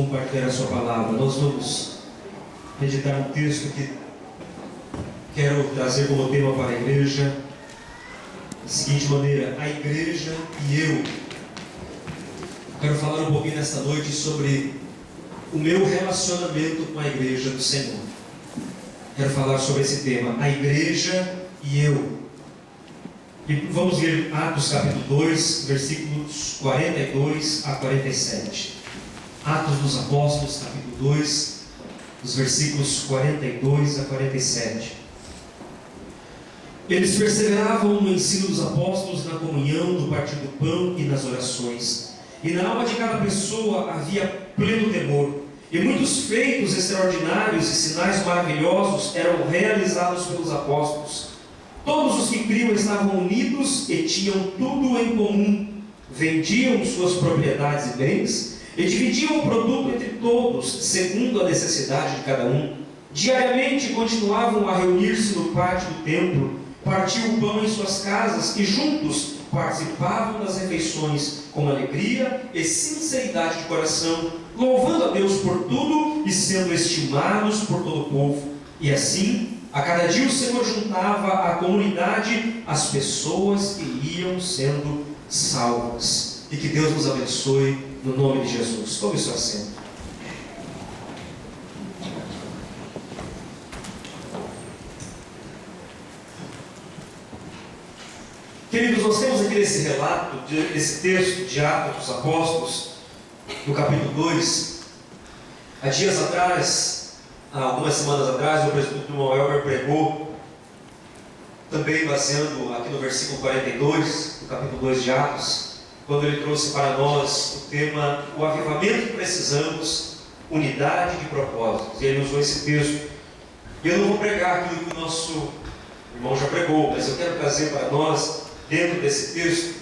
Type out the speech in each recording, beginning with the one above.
compartilhar a sua palavra. Nós vamos meditar um texto que quero trazer como tema para a igreja, da seguinte maneira: a igreja e eu. Quero falar um pouquinho nesta noite sobre o meu relacionamento com a igreja do Senhor. Quero falar sobre esse tema, a igreja e eu. E vamos ler Atos capítulo 2, versículos 42 a 47. Atos dos Apóstolos, capítulo 2, os versículos 42 a 47. Eles perseveravam no ensino dos apóstolos, na comunhão, no partir do pão e nas orações. E na alma de cada pessoa havia pleno temor. E muitos feitos extraordinários e sinais maravilhosos eram realizados pelos apóstolos. Todos os que criam estavam unidos e tinham tudo em comum. Vendiam suas propriedades e bens e dividiam o produto entre todos, segundo a necessidade de cada um. Diariamente continuavam a reunir-se no pátio do templo, partiam o pão em suas casas e juntos participavam das refeições com alegria e sinceridade de coração, louvando a Deus por tudo e sendo estimados por todo o povo. E assim, a cada dia o Senhor juntava à comunidade as pessoas que iam sendo salvas. E que Deus nos abençoe no nome de Jesus. Tome seu assento. Queridos, nós temos aqui nesse relato, esse texto de Atos dos Apóstolos, no capítulo 2. Há dias atrás, algumas semanas atrás, o presbítero Elber pregou, também baseando aqui no versículo 42, do capítulo 2 de Atos, quando ele trouxe para nós o tema, o avivamento que precisamos, unidade de propósitos. E ele usou esse texto. E eu não vou pregar aquilo que o nosso irmão já pregou, mas eu quero trazer para nós, dentro desse texto,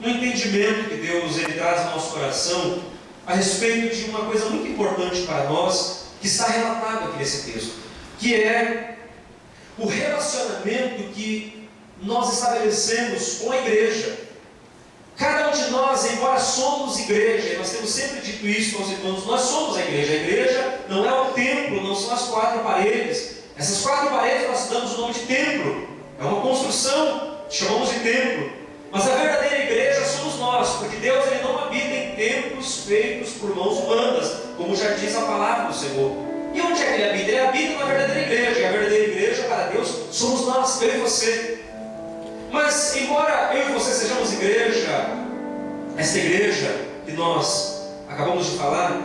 um entendimento que Deus ele traz no nosso coração a respeito de uma coisa muito importante para nós, que está relatado aqui nesse texto, que é o relacionamento que nós estabelecemos com a igreja. Cada um de nós, embora somos igreja, e nós temos sempre dito isso aos irmãos, nós somos a igreja. A igreja não é o templo, não são as quatro paredes. Essas quatro paredes nós damos o nome de templo. É uma construção, chamamos de templo. Mas a verdadeira igreja somos nós, porque Deus ele não habita em templos feitos por mãos humanas, como já diz a palavra do Senhor. E onde é que ele habita? Ele habita na verdadeira igreja. E a verdadeira igreja para Deus somos nós, eu e você. Mas embora eu e você sejamos igreja, essa igreja que nós acabamos de falar,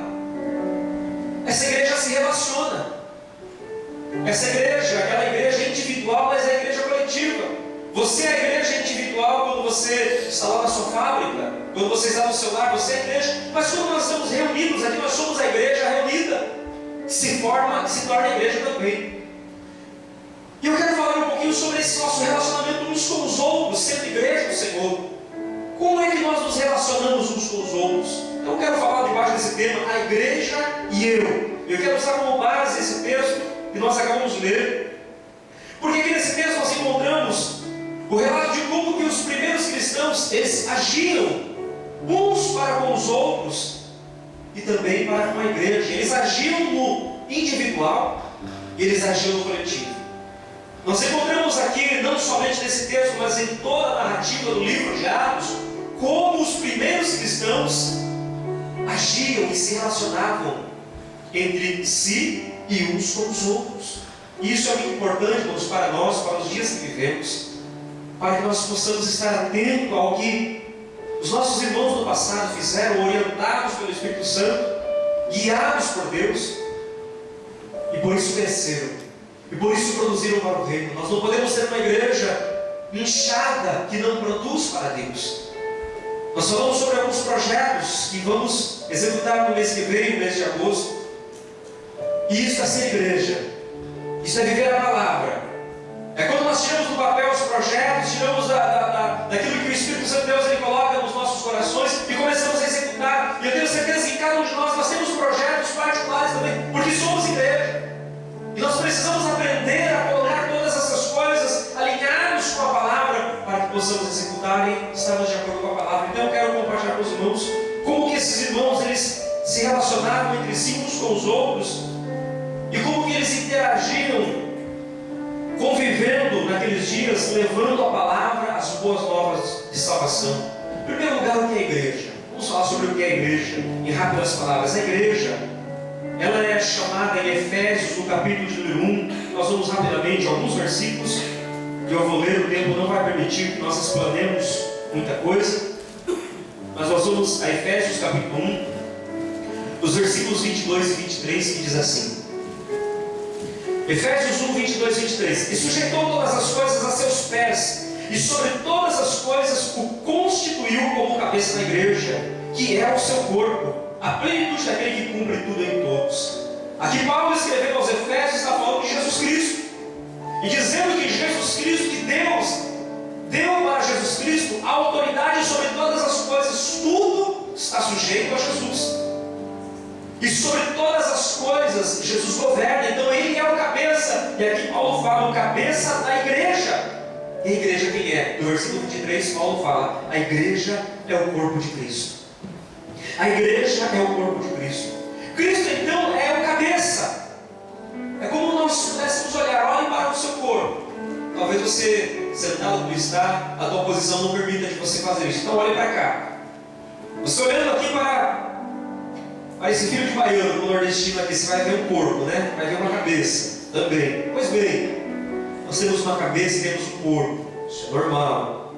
essa igreja se relaciona. Essa igreja, ela é a igreja individual, mas é a igreja coletiva. Você é a igreja individual quando você está lá na sua fábrica, quando você está no seu lar, você é a igreja. Mas quando nós estamos reunidos aqui, nós somos a igreja reunida, que se torna a igreja também. E eu quero falar um pouquinho sobre esse nosso relacionamento uns com os outros, sendo igreja do Senhor. Como é que nós nos relacionamos uns com os outros? Então eu quero falar debaixo desse tema, a igreja e eu. Eu quero usar como base esse texto que nós acabamos de ler, porque aqui nesse texto nós encontramos o relato de como que os primeiros cristãos, eles agiam uns para com os outros e também para com a igreja. Eles agiam no individual e eles agiam no coletivo. Nós encontramos aqui, não somente nesse texto, mas em toda a narrativa do livro de Atos, como os primeiros cristãos agiam e se relacionavam entre si e uns com os outros. E isso é muito importante, irmãos, para nós, para os dias que vivemos, para que nós possamos estar atentos ao que os nossos irmãos do passado fizeram, orientados pelo Espírito Santo, guiados por Deus, e por isso cresceram, e por isso produziram para o reino. Nós não podemos ser uma igreja inchada que não produz para Deus. Nós falamos sobre alguns projetos que vamos executar no mês que vem, no mês de agosto. E isso é ser igreja, isso é viver a palavra. É quando nós tiramos do papel os projetos, tiramos daquilo que o Espírito Santo de Deus ele coloca nos nossos corações e começamos a executar. E eu tenho certeza que cada um de nós temos projetos particulares também, porque somos igreja. E nós precisamos aprender a colocar todas essas coisas alinhadas com a palavra, para que possamos executar e estarmos de acordo com a palavra. Então eu quero compartilhar com os irmãos como que esses irmãos eles se se relacionavam entre si uns com os outros, e como que eles interagiam, convivendo naqueles dias, levando a palavra, as boas novas de salvação. Em primeiro lugar, o que é a igreja? Vamos falar sobre o que é a igreja, em rápidas palavras. A igreja, ela é chamada em Efésios, no capítulo de número 1, nós vamos rapidamente alguns versículos, que eu vou ler, o tempo não vai permitir que nós explanemos muita coisa, mas nós vamos a Efésios capítulo 1, os versículos 22 e 23, que diz assim: Efésios 1, 22 e 23: E sujeitou todas as coisas a seus pés, e sobre todas as coisas o constituiu como cabeça da igreja, que é o seu corpo, a plenitude daquele que cumpre tudo em todos. Aqui Paulo, escrevendo aos Efésios, está falando de Jesus Cristo, e dizendo que Jesus Cristo, que Deus deu para Jesus Cristo a autoridade sobre todas as coisas, tudo está sujeito a Jesus, e sobre todas as coisas Jesus governa. Então Ele é o cabeça, e aqui Paulo fala o cabeça da igreja. E a igreja quem é? No versículo 23 Paulo fala: a igreja é o corpo de Cristo. A igreja é o corpo de Cristo. Cristo então é o cabeça. É como nós pudéssemos olhar, olhe para o seu corpo. Talvez você, sentado como está, a tua posição não permita de você fazer isso. Então olhe para cá. Você olhando aqui para esse filho de baiano, no nordestino aqui, você vai ver um corpo, né? Vai ver uma cabeça também. Pois bem, nós temos uma cabeça e temos um corpo. Isso é normal.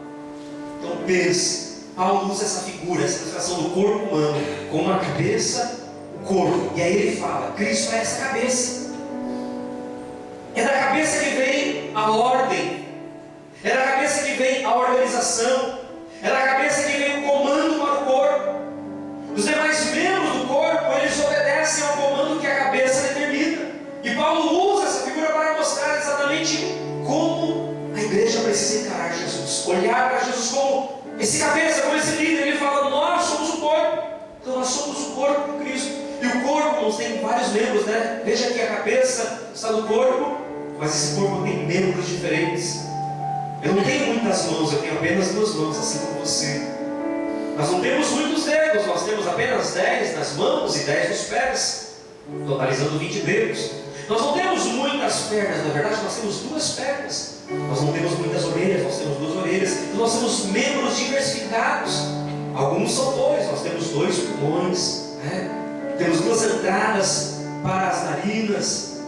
Então pense, Paulo usa essa figura, essa ilustração do corpo humano, com uma cabeça, o corpo. E aí ele fala, Cristo é essa cabeça. É da cabeça que vem a ordem, é da cabeça que vem a organização, é da cabeça que vem o comando para o corpo. Os demais membros do corpo, eles obedecem ao comando que a cabeça determina. E Paulo usa essa figura para mostrar exatamente como a igreja precisa encarar Jesus, olhar para Jesus como esse cabeça, como esse líder. Ele fala, nós somos o corpo. Então nós somos o corpo de Cristo. E o corpo tem vários membros, né? Veja que a cabeça está no corpo, mas esse corpo tem membros diferentes. Eu não tenho muitas mãos, eu tenho apenas 2 mãos, assim como você. Nós não temos muitos dedos, nós temos apenas 10 nas mãos e 10 nos pés, totalizando 20 dedos. Nós não temos muitas pernas, na verdade nós temos 2 pernas. Nós não temos muitas orelhas, nós temos 2 orelhas. Então nós temos membros diversificados. Alguns são 2, nós temos 2 pulmões, né? Temos 2 entradas para as narinas.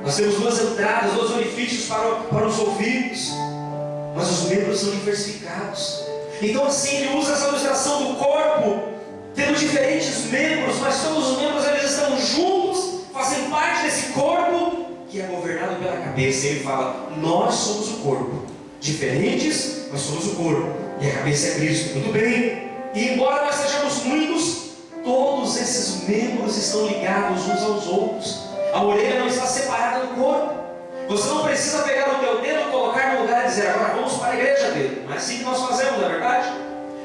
Nós temos 2 entradas, 2 orifícios para os ouvidos. Mas os membros são diversificados. Então assim ele usa essa ilustração do corpo, tendo diferentes membros, mas todos os membros eles estão juntos, fazem parte desse corpo que é governado pela cabeça. Ele fala, nós somos o corpo, diferentes, mas somos o corpo, e a cabeça é Cristo. Muito bem, e embora nós sejamos muitos, todos esses membros estão ligados uns aos outros. A orelha não está separada do corpo. Você não precisa pegar o teu dedo, colocar no lugar e dizer, agora vamos para a igreja dele. Não é assim que nós fazemos, não é verdade?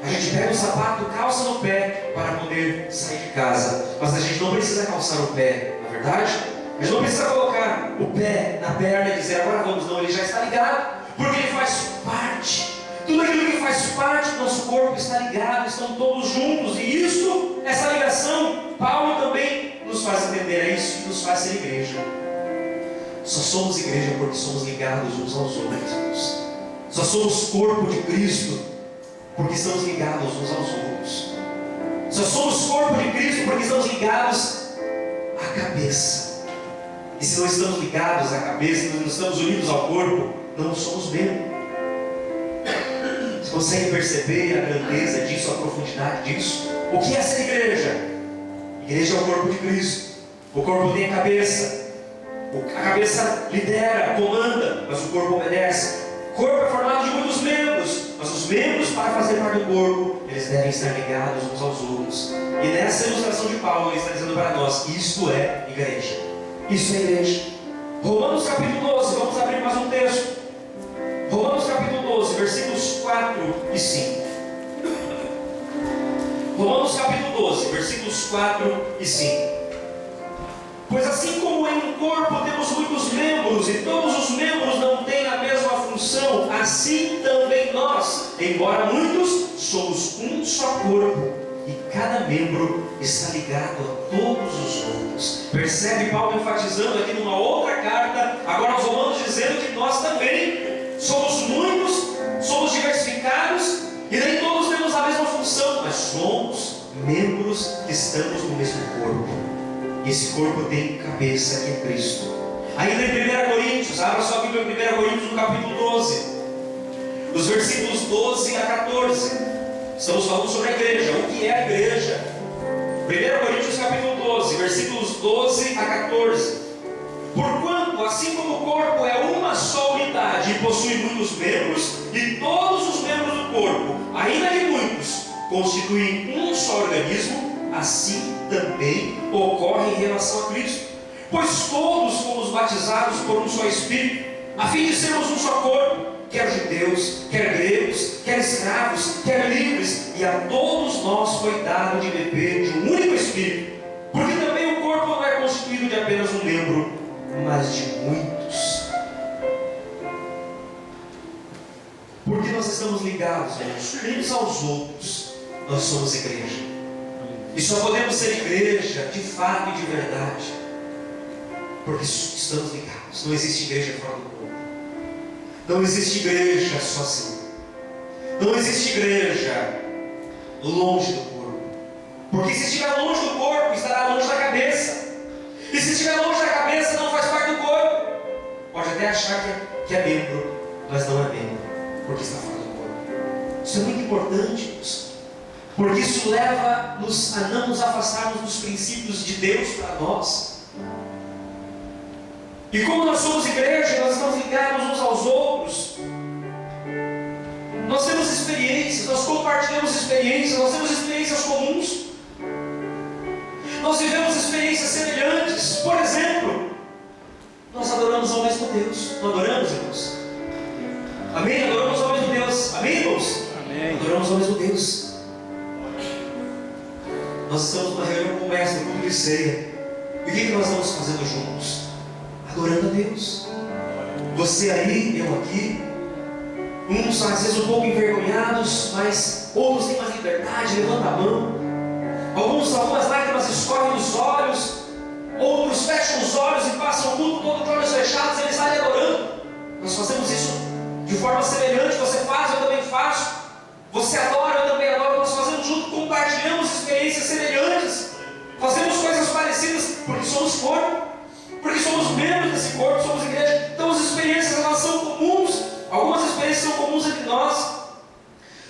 A gente pega o sapato, calça no pé para poder sair de casa. Mas a gente não precisa calçar o pé, não é verdade? A gente não precisa colocar o pé na perna e dizer, agora vamos. Não, ele já está ligado, porque ele faz parte. Tudo aquilo que faz parte do nosso corpo está ligado, estão todos juntos. E isso, essa ligação, Paulo também nos faz entender. É isso que nos faz ser igreja. Só somos igreja porque somos ligados uns aos outros. Só somos corpo de Cristo porque estamos ligados uns aos outros. Só somos corpo de Cristo porque estamos ligados à cabeça. E se não estamos ligados à cabeça, não estamos unidos ao corpo, não somos membro. Você consegue perceber a grandeza disso, a profundidade disso? O que é ser igreja? Igreja é o corpo de Cristo. O corpo tem a cabeça. A cabeça lidera, comanda, mas o corpo obedece. O corpo é formado de muitos membros, mas os membros, para fazer parte do corpo, eles devem estar ligados uns aos outros. E nessa ilustração de Paulo, ele está dizendo para nós, isto é igreja. Isso é igreja. Romanos capítulo 12, vamos abrir mais um texto. Romanos capítulo 12, versículos 4 e 5. Romanos capítulo 12, versículos 4 e 5. Pois assim como em um corpo temos muitos membros, e todos os membros não têm a mesma função, assim também nós, embora muitos, somos um só corpo, e cada membro está ligado a todos os outros. Percebe Paulo enfatizando aqui numa outra carta, agora aos Romanos, dizendo que nós também somos muitos, somos diversificados e nem todos temos a mesma função, mas somos membros que estamos no mesmo corpo. E esse corpo tem cabeça, que é Cristo. Ainda em 1 Coríntios, abra sua Bíblia em 1 Coríntios, no capítulo 12, dos versículos 12 a 14. Estamos falando sobre a igreja. O que é a igreja? 1 Coríntios capítulo 12, versículos 12 a 14. Porquanto, assim como o corpo é uma só unidade e possui muitos membros, e todos os membros do corpo, ainda que muitos, constituem um só organismo, assim também ocorre em relação a Cristo. Pois todos fomos batizados por um só Espírito, a fim de sermos um só corpo, quer judeus, quer gregos, quer escravos, quer livres, e a todos nós foi dado de beber de um único Espírito, porque também o corpo não é constituído de apenas um membro, mas de muitos. Porque nós estamos ligados, uns aos outros, nós somos igreja. E só podemos ser igreja de fato e de verdade porque estamos ligados. Não existe igreja fora do corpo. Não existe igreja sozinha. Não existe igreja longe do corpo. Porque se estiver longe do corpo, estará longe da cabeça. E se estiver longe da cabeça, não faz parte do corpo. Pode até achar que é membro, mas não é membro, porque está fora do corpo. Isso é muito importante, porque isso leva-nos a não nos afastarmos dos princípios de Deus para nós. E como nós somos igreja, nós estamos ligados uns aos outros. Nós temos experiências, nós compartilhamos experiências, nós temos experiências comuns. Nós vivemos experiências semelhantes. Por exemplo, nós adoramos ao mesmo Deus. Não adoramos, irmãos? Amém? Adoramos ao mesmo Deus. Amém, irmãos? Amém. Adoramos ao mesmo Deus. Nós estamos numa reunião como essa, no culto de ceia. E o que nós estamos fazendo juntos? Adorando a Deus. Você aí, eu aqui. Uns às vezes um pouco envergonhados, mas outros têm mais liberdade, levanta a mão. Algumas lágrimas escorrem dos olhos, outros fecham os olhos e passam o culto todo de olhos fechados e eles saem adorando. Nós fazemos isso de forma semelhante. Você faz, eu também faço. Você adora, eu também adoro. Nós fazemos junto, compartilhamos experiências semelhantes, fazemos coisas parecidas, porque somos corpo, porque somos membros desse corpo, somos igreja. Então as experiências elas são comuns. Algumas experiências são comuns entre nós.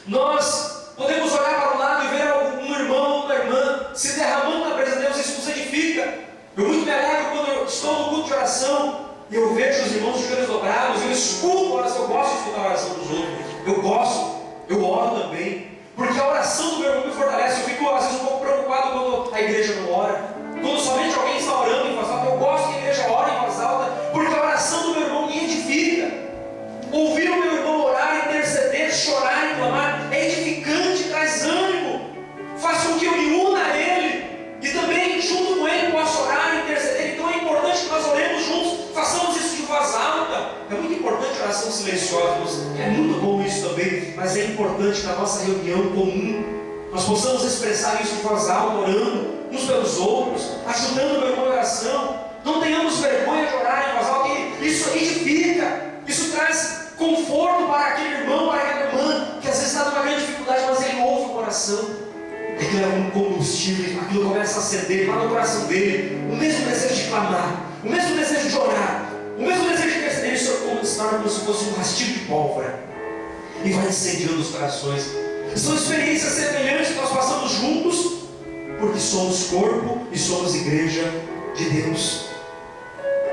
Nós podemos olhar para o lado e ver um irmão ou uma irmã se derramando na presença de Deus. Isso nos edifica. Eu muito me alegro quando eu estou no culto de oração e eu vejo os irmãos de joelhos dobrados. Eu escuto a oração. Eu gosto de escutar a oração dos outros. Eu gosto. Eu oro também. Porque a oração do meu irmão me fortalece. Eu fico às vezes um pouco preocupado quando a igreja não ora. Quando somente alguém está orando em voz alta. Eu gosto que a igreja ore em voz alta, porque a oração do meu irmão me edifica. Ouvir o meu irmão orar, interceder, chorar e clamar é edificante, traz ânimo, faz com que eu me una a Ele e também junto com Ele possa orar e interceder. Então é importante que nós oremos juntos, façamos isso de voz alta. É muito importante a oração silenciosa, é muito bom isso também, mas é importante que na nossa reunião comum nós possamos expressar isso de voz alta, orando uns pelos outros, ajudando o meu irmão em oração. Não tenhamos vergonha de orar em voz alta, isso edifica, isso traz conforto para aquele irmão, para aquela irmã, que às vezes está numa grande dificuldade, mas ele ouve o coração. Aquilo é um combustível, aquilo começa a acender lá no coração dele, o mesmo desejo de clamar, o mesmo desejo de orar, o mesmo desejo de interceder. Isso se torna como se fosse um rastilho de pólvora e vai incendiando os corações. São experiências semelhantes que nós passamos juntos, porque somos corpo e somos igreja de Deus.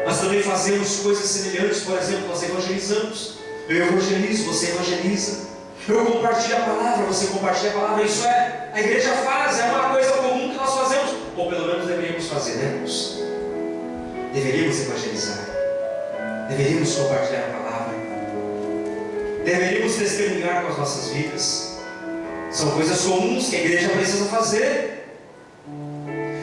Mas também fazemos coisas semelhantes. Por exemplo, nós evangelizamos. Eu evangelizo, você evangeliza. Eu compartilho a palavra, você compartilha a palavra. Isso é, a igreja faz, é uma coisa comum que nós fazemos. Ou pelo menos deveríamos fazer, né, irmãos? Deveríamos evangelizar. Deveríamos compartilhar a palavra. Deveríamos testemunhar com as nossas vidas. São coisas comuns que a igreja precisa fazer.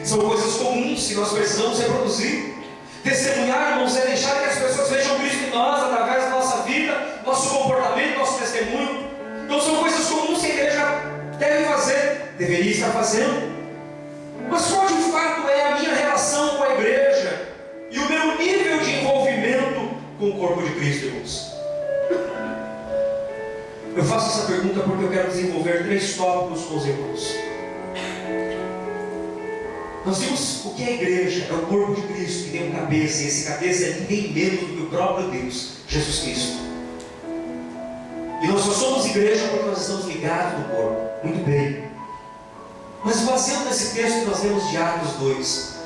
São coisas comuns que nós precisamos reproduzir. Testemunhar, irmãos, é deixar que as pessoas vejam Cristo em nós, através da nossa vida, nosso comportamento, nosso testemunho. Então são coisas comuns que a igreja deve fazer. deveria estar fazendo. Mas qual de fato é a minha relação com a igreja e o meu nível de envolvimento com o corpo de Cristo, irmãos? Eu faço essa pergunta porque eu quero desenvolver 3 tópicos com os irmãos. Nós vimos o que é a igreja, é o corpo de Cristo, que tem um cabeça, e esse cabeça é ninguém menos do que o próprio Deus, Jesus Cristo. E nós só somos igreja porque nós estamos ligados no corpo. Muito bem. Mas baseado nesse texto que nós lemos de Atos 2,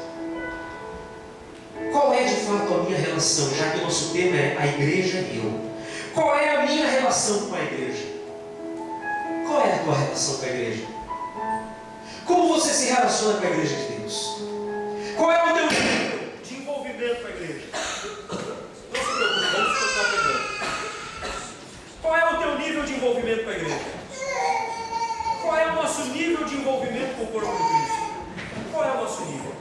qual é de fato a minha relação, já que o nosso tema é a igreja e eu? Qual é a minha relação com a igreja? Qual é a tua relação com a igreja? Como você se relaciona com a igreja de Deus? Qual é o teu nível de envolvimento com a igreja? Não se preocupe, vamos continuar pregando. Qual é o teu nível de envolvimento com a igreja? Qual é o nosso nível de envolvimento com o corpo de Cristo? Qual é o nosso nível?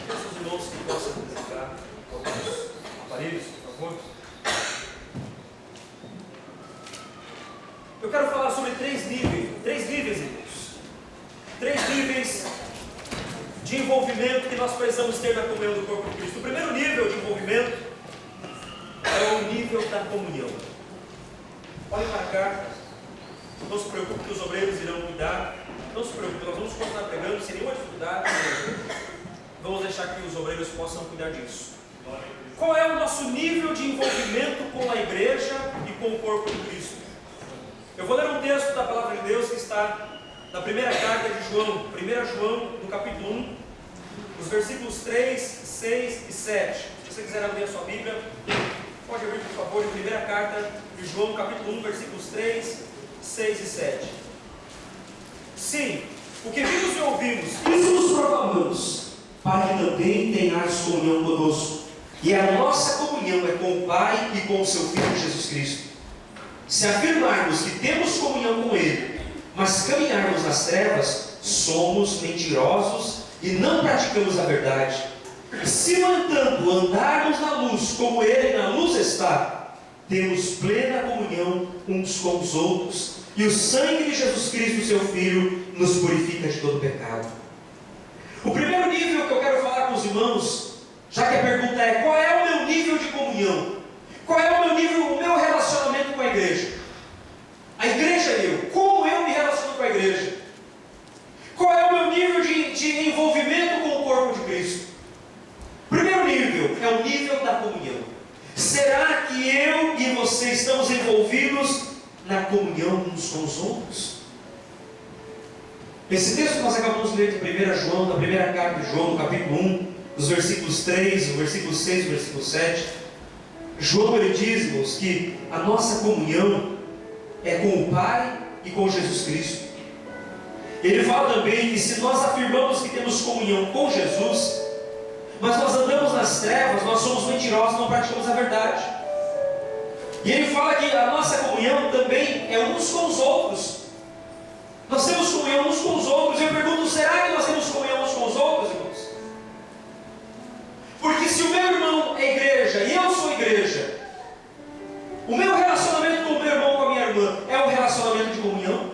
Esses irmãos que possam apresentar alguns aparelhos, por favor. Eu quero falar sobre 3 níveis, irmãos. 3 níveis de envolvimento que nós precisamos ter na comunhão do corpo de Cristo. O primeiro nível de envolvimento é o nível da comunhão. Olhem para cá. Não se preocupe que os obreiros irão cuidar. Não se preocupe, nós vamos continuar pregando sem nenhuma dificuldade. Vamos deixar que os obreiros possam cuidar disso. Qual é o nosso nível de envolvimento com a igreja e com o corpo de Cristo? Eu vou ler um texto da palavra de Deus que está na primeira carta de João, 1 João, no capítulo 1, os versículos 3, 6 e 7. Se você quiser abrir a sua Bíblia, pode abrir, por favor, em primeira carta de João, capítulo 1, versículos 3, 6 e 7. Sim, o que vimos e ouvimos, isso nos proclamamos, para que também tenhais comunhão conosco. E a nossa comunhão é com o Pai e com o seu Filho Jesus Cristo. Se afirmarmos que temos comunhão com Ele, mas caminharmos nas trevas, somos mentirosos e não praticamos a verdade. Se, no entanto, andarmos na luz, como Ele na luz está, temos plena comunhão uns com os outros, e o sangue de Jesus Cristo, seu Filho, nos purifica de todo pecado. O primeiro nível que eu quero falar com os irmãos, já que a pergunta é: qual é o meu nível de comunhão? Qual é o meu nível, o meu relacionamento com a igreja? A igreja e eu, como eu me relaciono com a igreja? Qual é o meu nível de envolvimento com o corpo de Cristo? Primeiro nível é o nível da comunhão. Será que eu e você estamos envolvidos na comunhão uns com os outros? Esse texto que nós acabamos de ler de 1 João, da primeira carta de João, no capítulo 1, os versículos 3, o versículo 6 e o versículo 7, João ele diz-nos que a nossa comunhão é com o Pai e com Jesus Cristo. Ele fala também que se nós afirmamos que temos comunhão com Jesus, mas nós andamos nas trevas, nós somos mentirosos, não praticamos a verdade. E ele fala que a nossa comunhão também é uns com os outros. Nós temos comunhão uns com os outros. Eu pergunto, será que nós temos comunhão uns com os outros, irmãos? Porque se o meu irmão é igreja e eu sou igreja, o meu relacionamento com o meu irmão, com a minha irmã, é um relacionamento de comunhão?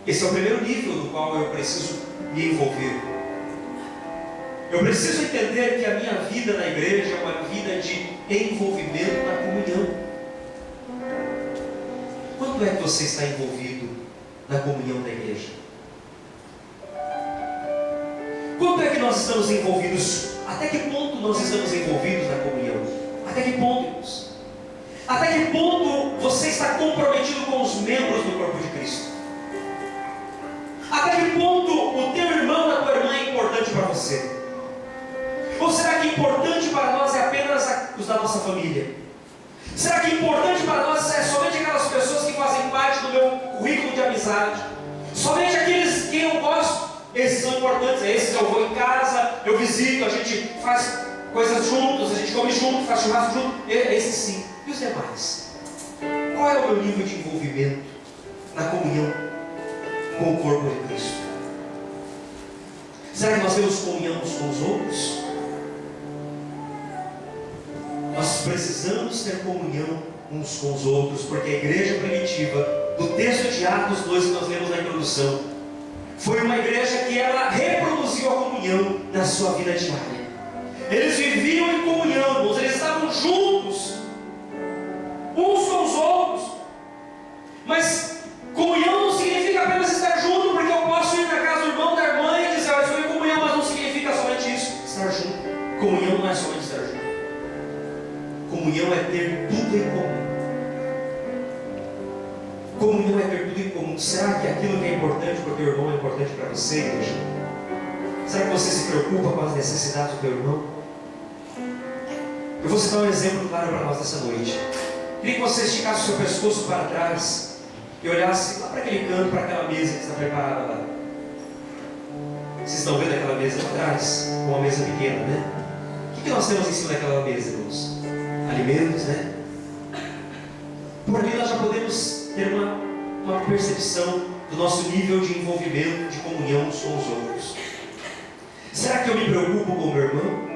Esse é o primeiro nível do qual eu preciso me envolver. Eu preciso entender que a minha vida na igreja é uma vida de envolvimento na comunhão. Quando é que você está envolvido na comunhão da igreja? Quando é que nós estamos envolvidos? Até que ponto nós estamos envolvidos na comunhão? Até que ponto, irmãos? Até que ponto você está comprometido com os membros do corpo de Cristo? Até que ponto o teu irmão, a tua irmã é importante para você? Ou será que importante para nós é apenas os da nossa família? Será que importante para nós é somente aquelas pessoas que fazem parte do meu currículo de amizade? Somente aqueles que eu gosto? Esses são importantes, esses eu vou em casa, eu visito, a gente faz coisas juntos, a gente come junto, faz churrasco junto, esses sim. E os demais? Qual é o meu nível de envolvimento na comunhão com o corpo de Cristo? Será que nós temos comunhão uns com os outros? Nós precisamos ter comunhão uns com os outros, porque a igreja primitiva do texto de Atos 2 que nós lemos na introdução, foi uma igreja que ela reproduziu a comunhão na sua vida diária. Eles viviam em comunhão, irmãos, eles estavam juntos, uns com os outros. Mas comunhão não significa apenas estar junto, porque eu posso ir na casa do irmão, da irmã e dizer, eu estou em comunhão, mas não significa somente isso, estar junto. Comunhão não é somente estar junto. Comunhão é ter tudo em comum. Comunhão é ter tudo em comum. Será que aquilo que é importante para o teu irmão é importante para você, igreja? Será que você se preocupa com as necessidades do teu irmão? Eu vou citar um exemplo claro para nós nessa noite. Queria que você esticasse o seu pescoço para trás e olhasse lá para aquele canto, para aquela mesa que está preparada lá. Vocês estão vendo aquela mesa para trás? Uma mesa pequena, né? O que nós temos em cima daquela mesa, irmãos? Alimentos, né? Por ali nós já podemos ter uma percepção do nosso nível de envolvimento, de comunhão uns com os outros. Será que eu me preocupo com o meu irmão?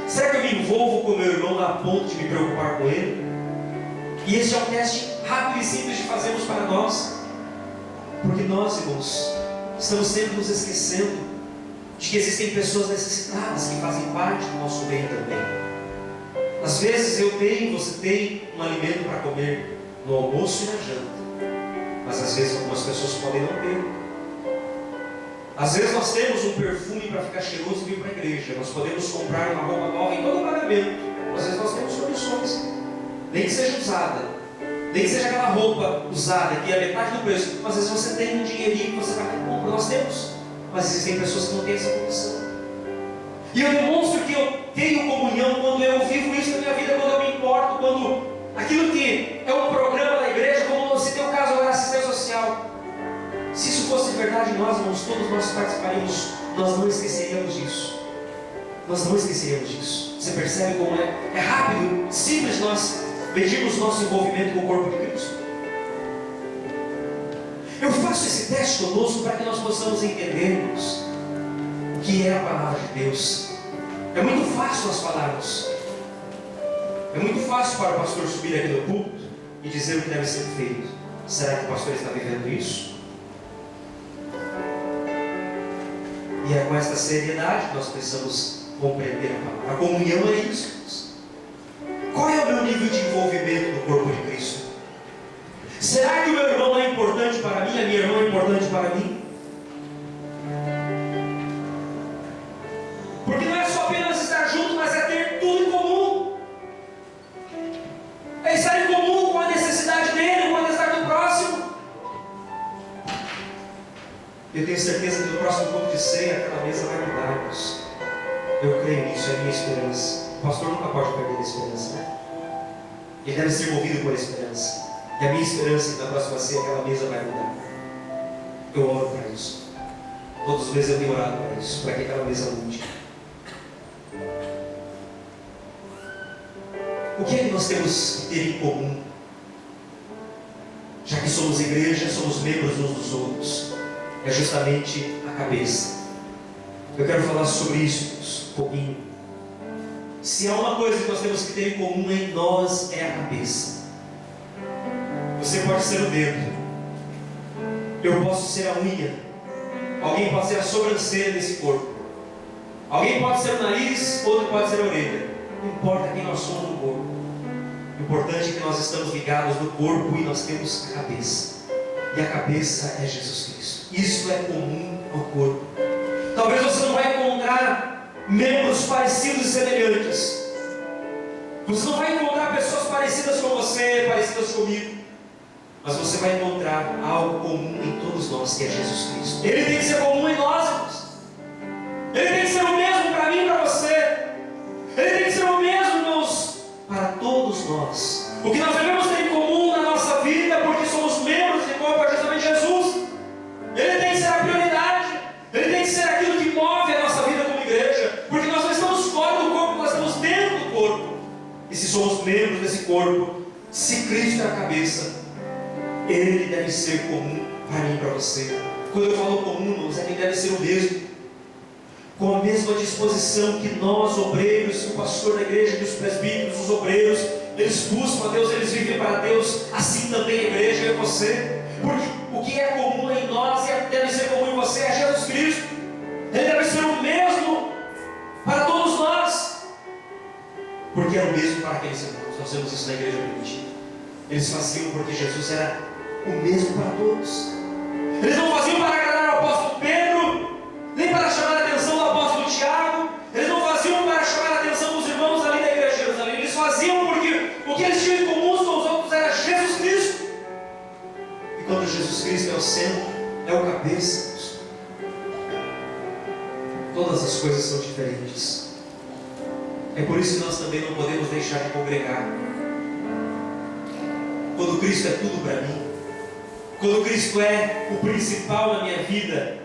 Será que eu me envolvo com o meu irmão a ponto de me preocupar com ele? E esse é um teste rápido e simples de fazermos para nós. Porque nós, irmãos, estamos sempre nos esquecendo de que existem pessoas necessitadas que fazem parte do nosso bem também. Às vezes eu tenho, você tem um alimento para comer no almoço e na janta, mas às vezes algumas pessoas podem não ter. Às vezes nós temos um perfume para ficar cheiroso e vir para a igreja, nós podemos comprar uma roupa nova em todo o pagamento, às vezes nós temos condições, nem que seja usada, nem que seja aquela roupa usada que é a metade do preço, mas às vezes você tem um dinheirinho que você vai e compra, nós temos, mas existem pessoas que não têm essa condição. E eu demonstro que eu tenho comunhão quando eu vivo isso na minha vida, quando eu me importo, quando aquilo que é um programa da igreja, como se tem o caso da assistência social. Se isso fosse verdade, nós, irmãos, todos nós participaríamos, nós não esqueceríamos disso. Nós não esqueceríamos disso. Você percebe como é rápido, simples nós medirmos nosso envolvimento com o corpo de Cristo. Eu faço esse teste conosco para que nós possamos entendermos o que é a palavra de Deus. É muito fácil nós falarmos. É muito fácil para o pastor subir aqui no púlpito e dizer o que deve ser feito. Será que o pastor está vivendo isso? E é com esta seriedade que nós precisamos compreender a palavra. A comunhão é isso. Qual é o meu nível de envolvimento no corpo de Cristo? Será que o meu irmão é importante para mim? A minha irmã é importante para mim? Porque não é só apenas estar junto, mas é ter tudo em comum. É estar em comum com a necessidade dele, com a necessidade do próximo. Eu tenho certeza que no próximo culto de ceia, aquela mesa vai mudar, irmãos. Eu creio nisso, é a minha esperança. O pastor nunca pode perder a esperança, né? Ele deve ser movido por esperança. E a minha esperança é que na próxima ceia aquela mesa vai mudar. Eu oro para isso. Todos os meses eu tenho orado para isso, para que aquela mesa mude. O que é que nós temos que ter em comum? Já que somos igreja, somos membros uns dos outros. É justamente a cabeça. Eu quero falar sobre isso um pouquinho. Se há uma coisa que nós temos que ter em comum em nós, é a cabeça. Você pode ser o dedo, eu posso ser a unha, alguém pode ser a sobrancelha desse corpo, alguém pode ser o nariz, outro pode ser a orelha. Não importa quem nós somos no corpo. O importante é que nós estamos ligados no corpo e nós temos a cabeça. E a cabeça é Jesus Cristo. Isso é comum ao corpo. Talvez você não vai encontrar membros parecidos e semelhantes. Você não vai encontrar pessoas parecidas com você, parecidas comigo. Mas você vai encontrar algo comum em todos nós, que é Jesus Cristo. Ele tem que ser comum em nós, irmãos. Ele tem que ser o mesmo para mim e para você. Ele tem que ser o mesmo, irmãos, para todos nós. O que nós devemos ter em comum na nossa vida, porque somos membros de corpo, é justamente Jesus. Ele tem que ser a prioridade. Ele tem que ser aquilo que move a nossa vida como igreja. Porque nós não estamos fora do corpo, nós estamos dentro do corpo. E se somos membros desse corpo, se Cristo é a cabeça, Ele deve ser comum para mim e para você. Quando eu falo comum, irmãos, é que deve ser o mesmo. Com a mesma disposição que nós, obreiros, o pastor da igreja, que os presbíteros, os obreiros, eles buscam a Deus, eles vivem para Deus. Assim também a igreja é você. Porque o que é comum em nós e deve ser comum em você é Jesus Cristo. Ele deve ser o mesmo para todos nós, porque era o mesmo para aqueles irmãos. Nós vemos isso na igreja primitiva. Eles faziam porque Jesus era o mesmo para todos. Eles não faziam para agradar ao apóstolo Pedro, nem para chamar a atenção do apóstolo Tiago. Eles não faziam para chamar a atenção dos irmãos ali da igreja de Jerusalém. Eles faziam porque o que eles tinham em comum uns com os outros era Jesus Cristo. E quando Jesus Cristo é o centro, é o cabeça, todas as coisas são diferentes. É por isso que nós também não podemos deixar de congregar. Quando Cristo é tudo para mim, quando Cristo é o principal na minha vida,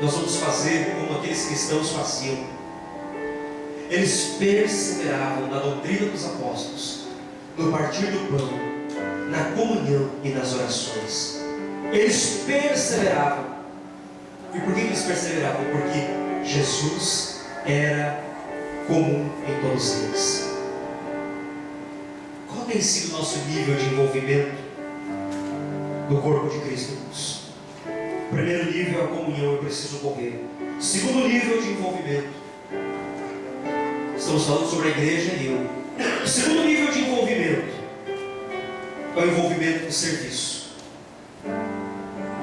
nós vamos fazer como aqueles cristãos faziam. Eles perseveravam na doutrina dos apóstolos, no partir do pão, na comunhão e nas orações. Eles perseveravam. E por que eles perseveravam? Porque Jesus era comum em todos eles. Qual tem sido o nosso nível de envolvimento no corpo de Cristo? O primeiro nível é a comunhão, eu preciso correr. Segundo nível de envolvimento, estamos falando sobre a igreja e eu. O segundo nível de envolvimento é o envolvimento do serviço.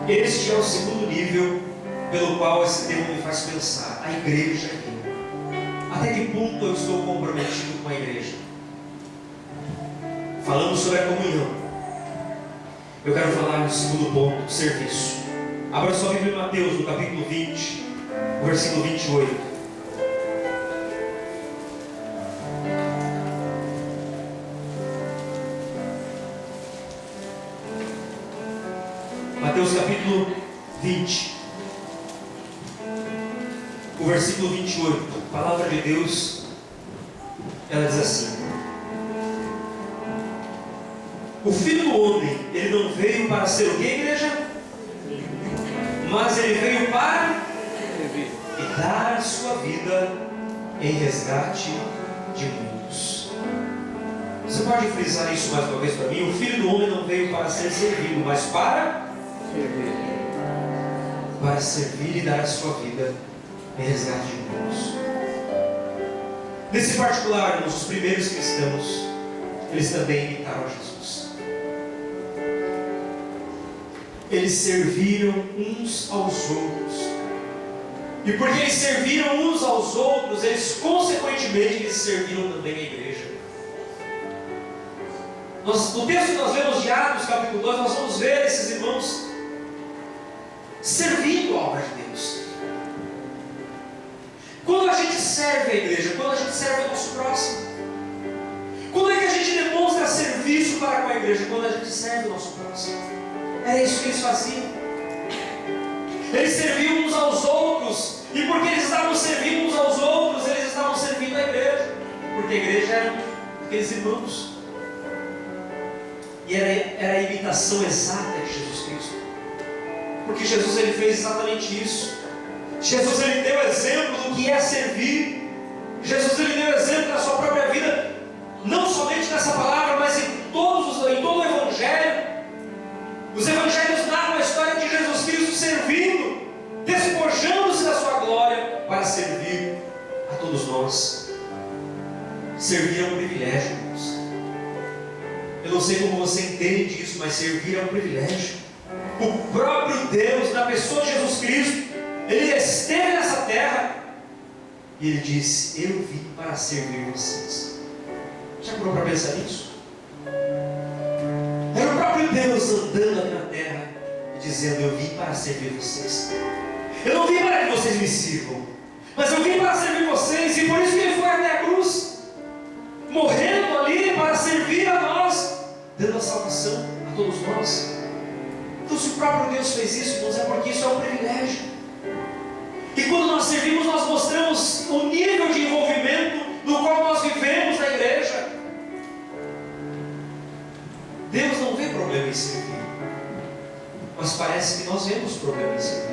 Este é o segundo nível pelo qual esse termo me faz pensar, a igreja e eu. Até que ponto eu estou comprometido com a igreja? Falamos sobre a comunhão. Eu quero falar no segundo ponto, o serviço. Abra sua Bíblia em Mateus, no capítulo 20, o versículo 28. Mateus capítulo 20, o versículo 28. A palavra de Deus, ela diz assim: o Filho do Homem, ele não veio para ser o que, igreja? Mas ele veio para dar a sua vida em resgate de muitos. Você pode frisar isso mais uma vez para mim? O Filho do Homem não veio para ser servido, mas para servir e dar a sua vida em resgate de muitos. Nesse particular, os primeiros cristãos, eles também imitaram a Jesus. Eles serviram uns aos outros. E porque eles serviram uns aos outros, eles consequentemente eles serviram também a igreja. No texto que nós lemos de Atos capítulo 2, nós vamos ver esses irmãos servindo a obra de Deus. Quando a gente serve a igreja, quando a gente serve o nosso próximo, quando é que a gente demonstra serviço para com a igreja? Quando a gente serve o nosso próximo. Era isso que eles faziam. Eles serviam uns aos outros, e porque eles estavam servindo uns aos outros, eles estavam servindo a igreja, porque a igreja eram aqueles irmãos, e era a imitação exata de Jesus Cristo, porque Jesus ele fez exatamente isso. Jesus ele deu exemplo do que é servir. Jesus ele deu exemplo da sua própria vida, não somente nessa palavra, mas em todo o Evangelho. Os Evangelhos narram a história de Jesus Cristo servindo, despojando-se da sua glória para servir a todos nós. Servir é um privilégio, irmãos. Eu não sei como você entende isso, mas servir é um privilégio. O próprio Deus, na pessoa de Jesus Cristo, ele esteve nessa terra e ele disse: eu vim para servir vocês. Já parou para pensar nisso? Era o próprio Deus andando aqui na terra e dizendo: eu vim para servir vocês. Eu não vim para que vocês me sirvam, mas eu vim para servir vocês. E por isso que ele foi até a cruz, morrendo ali para servir a nós, dando a salvação a todos nós. Então, se o próprio Deus fez isso, irmãos, é porque isso é um privilégio. E quando nós servimos, nós mostramos o nível de envolvimento no qual nós vivemos na igreja. Deus não vê problema em servir, mas parece que nós vemos problema em servir.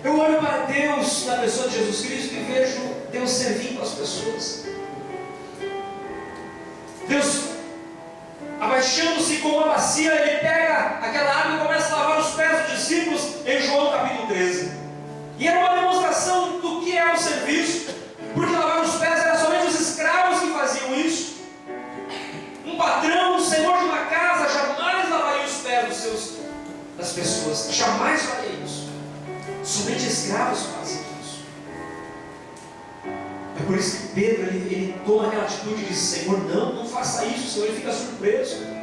Eu olho para Deus na pessoa de Jesus Cristo e vejo Deus servindo as pessoas. baixando-se com uma bacia, ele pega aquela água e começa a lavar os pés dos discípulos em João capítulo 13. E era uma demonstração do que é o serviço, porque lavar os pés era somente os escravos que faziam isso. Um patrão, um senhor de uma casa, jamais lavaria os pés das pessoas, jamais faria isso. Somente escravos fazem isso. É por isso que Pedro ele toma aquela atitude e diz: Senhor, não faça isso. O Senhor ele fica surpreso.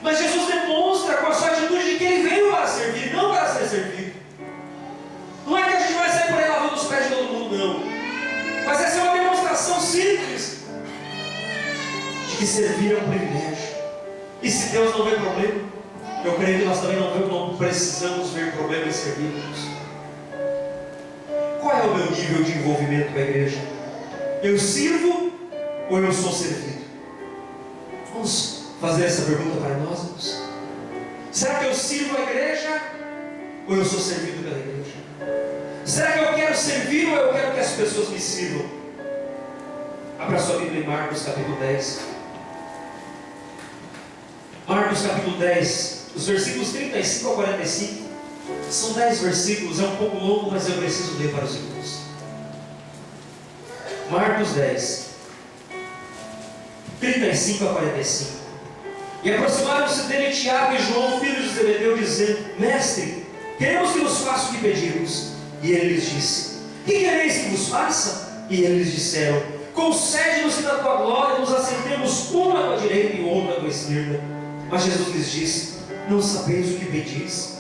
Mas Jesus demonstra com a sua atitude de que ele veio para servir, não para ser servido. Não é que a gente vai sair por aí lavando os pés de todo mundo, não. Mas essa é uma demonstração simples de que servir é um privilégio. E se Deus não vê problema, eu creio que nós também não precisamos ver problema em servirmos. Qual é o meu nível de envolvimento com a igreja? Eu sirvo ou eu sou servido? Vamos fazer essa pergunta para nós, irmãos. Será que eu sirvo a igreja ou eu sou servido pela igreja? Será que eu quero servir ou eu quero que as pessoas me sirvam? Abra sua Bíblia em Marcos capítulo 10. Marcos capítulo 10, os versículos 35 a 45. São 10 versículos, é um pouco longo, mas eu preciso ler para os irmãos. Marcos 10, 35 a 45. E aproximaram-se dele Tiago e João, filhos de Zebedeu, dizendo: Mestre, queremos que nos faça o que pedimos. E ele lhes disse: Que quereis que vos faça? E eles disseram: Concede-nos que na tua glória nos assentemos uma à tua direita e outra à tua esquerda. Mas Jesus lhes disse: Não sabeis o que pedis?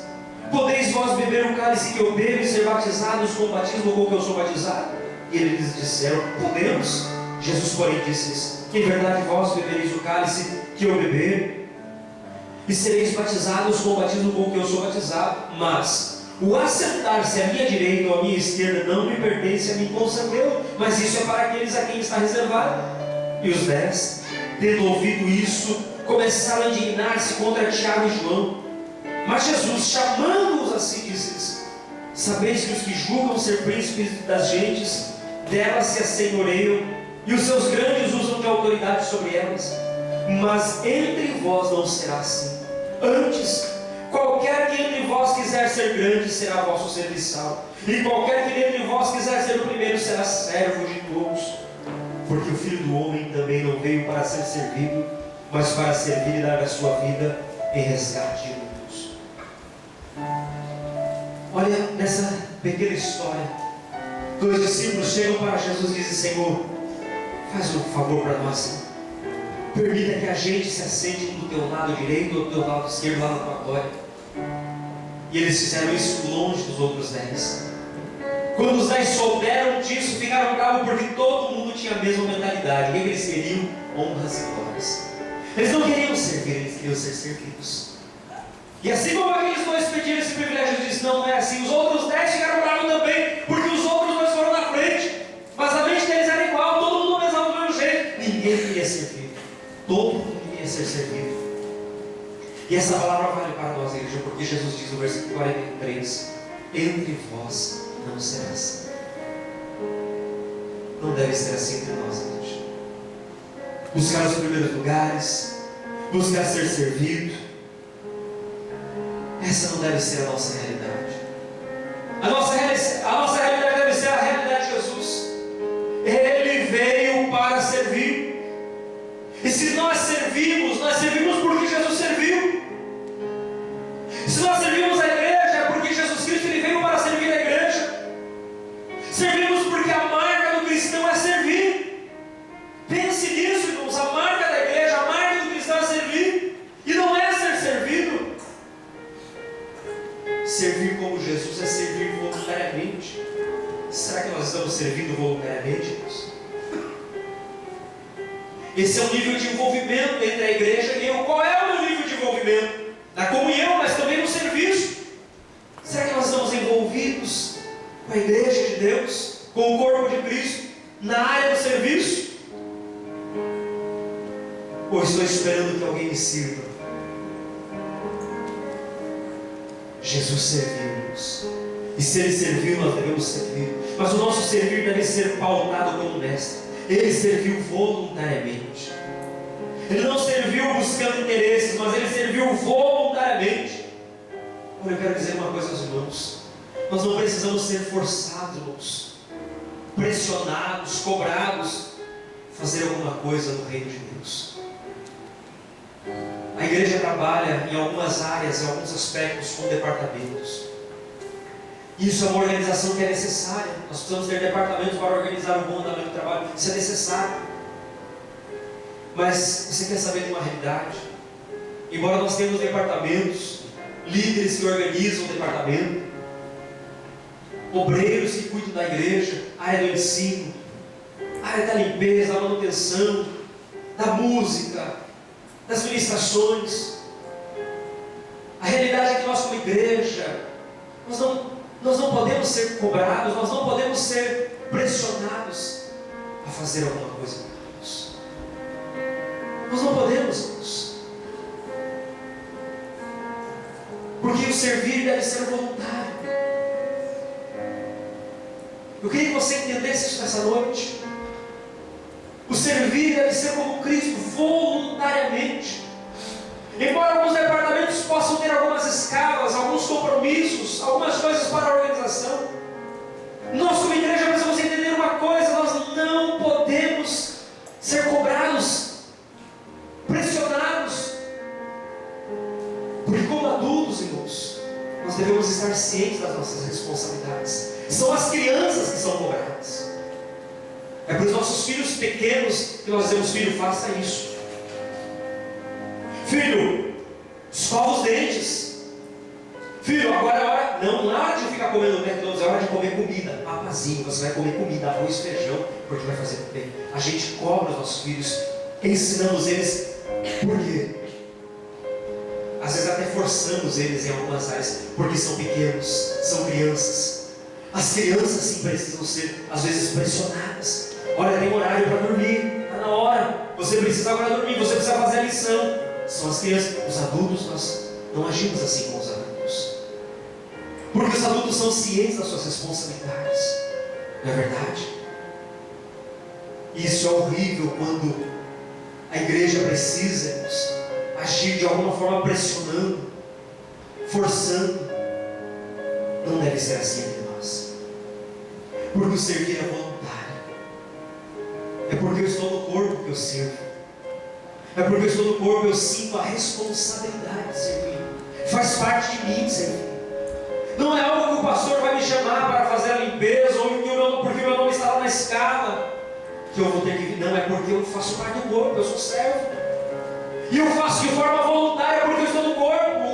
Podeis vós beber o cálice que eu bebo e ser batizados com o batismo com que eu sou batizado? E eles lhes disseram: Podemos. Jesus, porém, disse-lhes: Em verdade vós bebereis o cálice que eu beber e sereis batizados com o batismo com que eu sou batizado, mas o assentar-se à minha direita ou à minha esquerda não me pertence a mim concedeu, mas isso é para aqueles a quem está reservado. E os 10, tendo ouvido isso, começaram a indignar-se contra Tiago e João. Mas Jesus, chamando-os assim, disse-lhes: Sabeis que os que julgam ser príncipes das gentes, delas se assenhoreiam, e os seus grandes usam de autoridade sobre elas. Mas entre vós não será assim. Antes, qualquer que entre vós quiser ser grande, será vosso serviçal. E qualquer que entre vós quiser ser o primeiro, será servo de todos. Porque o Filho do Homem também não veio para ser servido, mas para servir e dar a sua vida em resgate de muitos. Olha, nessa pequena história, 2 discípulos chegam para Jesus e dizem: Senhor, faz um favor para nós. Permita que a gente se assente um do teu lado direito ou do teu lado esquerdo, lá na tua glória. E eles fizeram isso longe dos outros 10. Quando os 10 souberam disso, ficaram bravos, porque todo mundo tinha a mesma mentalidade. O que eles queriam? Honras e glórias. Eles não queriam servir, eles queriam ser servidos. E assim como aqueles 2 pediram esse privilégio, Jesus disse: não é assim. Os outros 10 ficaram bravos também, porque os outros 2 foram na frente. Mas a mente deles era igual, todo mundo pensava do mesmo jeito. Ninguém queria servir. Todo mundo queria ser servido. E essa palavra vale para nós, igreja, porque Jesus diz no versículo 43: Entre vós não será assim. Não deve ser assim entre nós, igreja. Buscar os primeiros lugares, buscar ser servido, essa não deve ser a nossa realidade. A nossa realidade deve ser a realidade de Jesus. Ele veio para servir. E se nós servimos porque Jesus serviu. Se nós servimos a igreja, é porque Jesus Cristo ele veio para servir a igreja. Servimos porque a marca do cristão é servir. Pense nisso, irmãos. A marca da igreja, a marca do cristão é servir. E não é ser servido. Servir como Jesus é servir voluntariamente. Será que nós estamos servindo voluntariamente, irmãos? Esse é o nível de envolvimento entre a igreja e eu. Qual é o meu nível de envolvimento? Na comunhão, mas também no serviço. Será que nós estamos envolvidos com a igreja de Deus, com o corpo de Cristo, na área do serviço? Ou estou esperando que alguém me sirva? Jesus serviu-nos. E se Ele serviu, nós devemos servir. Mas o nosso servir deve ser pautado como mestre. Ele serviu voluntariamente. Ele não serviu buscando interesses, mas ele serviu voluntariamente. Olha, eu quero dizer uma coisa aos irmãos: nós não precisamos ser forçados, irmãos, pressionados, cobrados, a fazer alguma coisa no reino de Deus. A igreja trabalha em algumas áreas, em alguns aspectos, com departamentos. Isso é uma organização que é necessária. Nós precisamos ter departamentos para organizar o bom andamento do trabalho. Isso é necessário. Mas você quer saber de uma realidade? Embora nós tenhamos departamentos, líderes que organizam o departamento, obreiros que cuidam da igreja, área do ensino, área da limpeza, da manutenção, da música, das ministrações. A realidade é que nós, como igreja, nós não podemos ser cobrados, nós não podemos ser pressionados a fazer alguma coisa com Deus. Nós não podemos, irmãos. Porque o servir deve ser voluntário. Eu queria que você entendesse isso nessa noite. O servir deve ser como Cristo, voluntariamente. Embora alguns departamentos possam ter algumas escalas, alguns compromissos, algumas coisas para a organização, nós como igreja precisamos entender uma coisa: nós não podemos ser cobrados, pressionados. Porque como adultos, irmãos, nós devemos estar cientes das nossas responsabilidades. São as crianças que são cobradas. É para os nossos filhos pequenos que nós dizemos: filho, faça isso. Filho, escova os dentes. Filho, agora é hora. Não é hora de ficar comendo McDonald's, é hora de comer comida. Papazinho, você vai comer comida, arroz, feijão, porque vai fazer bem. A gente cobra os nossos filhos, ensinamos eles. Por quê? Às vezes até forçamos eles em algumas áreas, porque são pequenos, são crianças. As crianças sim precisam ser, às vezes, pressionadas. Olha, tem horário para dormir, está na hora. Você precisa agora dormir, você precisa fazer a lição. São as crianças. Os adultos, nós não agimos assim com os adultos, porque os adultos são cientes das suas responsabilidades. Não é verdade? Isso é horrível quando a igreja precisa agir de alguma forma pressionando, forçando. Não deve ser assim entre nós, porque o servir é voluntário. É porque eu estou no corpo que eu sirvo. É porque eu estou no corpo, eu sinto a responsabilidade de servir. Faz parte de mim servir. Não é algo que o pastor vai me chamar para fazer a limpeza, ou porque o meu nome está lá na escala, que eu vou ter que vir. Não, é porque eu faço parte do corpo, eu sou servo. E eu faço de forma voluntária porque eu estou no corpo.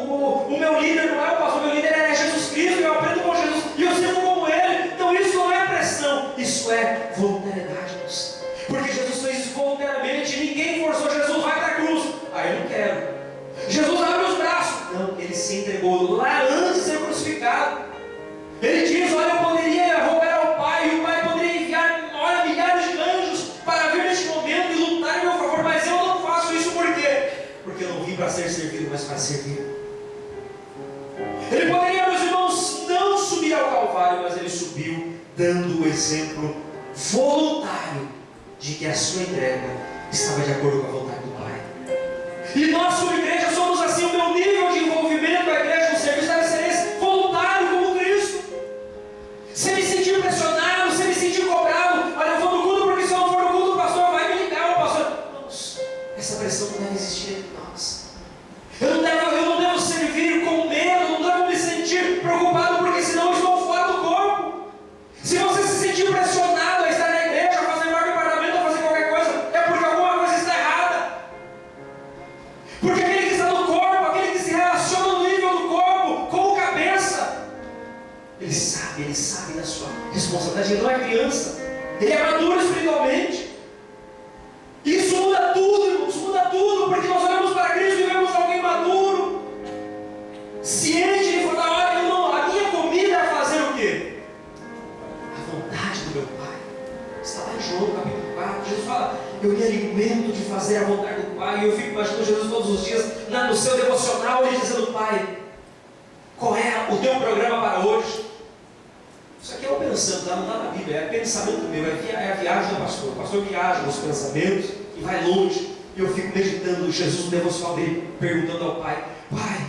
O meu líder não é o pastor, o meu líder é Jesus Cristo, eu aprendo com Jesus e eu sirvo como Ele. Então isso não é pressão, isso é voluntariedade, irmãos. Porque Jesus fez isso voluntariamente, ninguém forçou Jesus, vai para a cruz. Eu não quero. Jesus abre os braços. Não, Ele se entregou lá antes de ser crucificado. Ele diz: olha, eu poderia rogar ao Pai, e o Pai poderia enviar, olha, milhares de anjos para vir neste momento e lutar em meu favor, mas eu não faço isso. Por quê? Porque eu não vim para ser servido, mas para servir. Ele poderia, meus irmãos, não subir ao Calvário, mas Ele subiu dando o exemplo voluntário de que a sua entrega estava de acordo com a vontade do Pai. E nós, como igreja, somos assim. O meu nível de envolvimento com a igreja no serviço deve ser esse, voluntário como Cristo. Se me sentir pressionado, se me sentir cobrado, olha, eu vou no culto, porque se eu não for no culto, o pastor vai me ligar, o pastor. Irmãos, essa pressão não deve existir entre nós. Eu não devo servir com medo, não devo me sentir preocupado, porque senão eu estou fora do corpo. Se você se sentir pressionado a estar na igreja, a fazer parte do departamento, a fazer qualquer coisa, é porque alguma coisa está errada. Porque aquele que está no corpo, aquele que se relaciona no nível do corpo, com o cabeça, ele sabe da sua responsabilidade. Ele não é criança, ele é maduro espiritualmente. Isso muda tudo, irmãos, muda tudo, porque nós olhamos para Cristo e vemos alguém maduro, ciente de falar: olha, a minha comida é fazer o quê? A vontade do meu Pai. Está lá em João capítulo 4, Jesus fala: eu me alimento de fazer a vontade do Pai. E eu fico imaginando Jesus todos os dias, no seu devocional, ele dizendo: Pai, qual é o teu programa para hoje? Isso aqui é eu pensando, não está na Bíblia, é pensamento meu, é a viagem do pastor. O pastor viaja nos pensamentos e vai longe. e eu fico meditando Jesus no devocional dele, perguntando ao pai: Pai,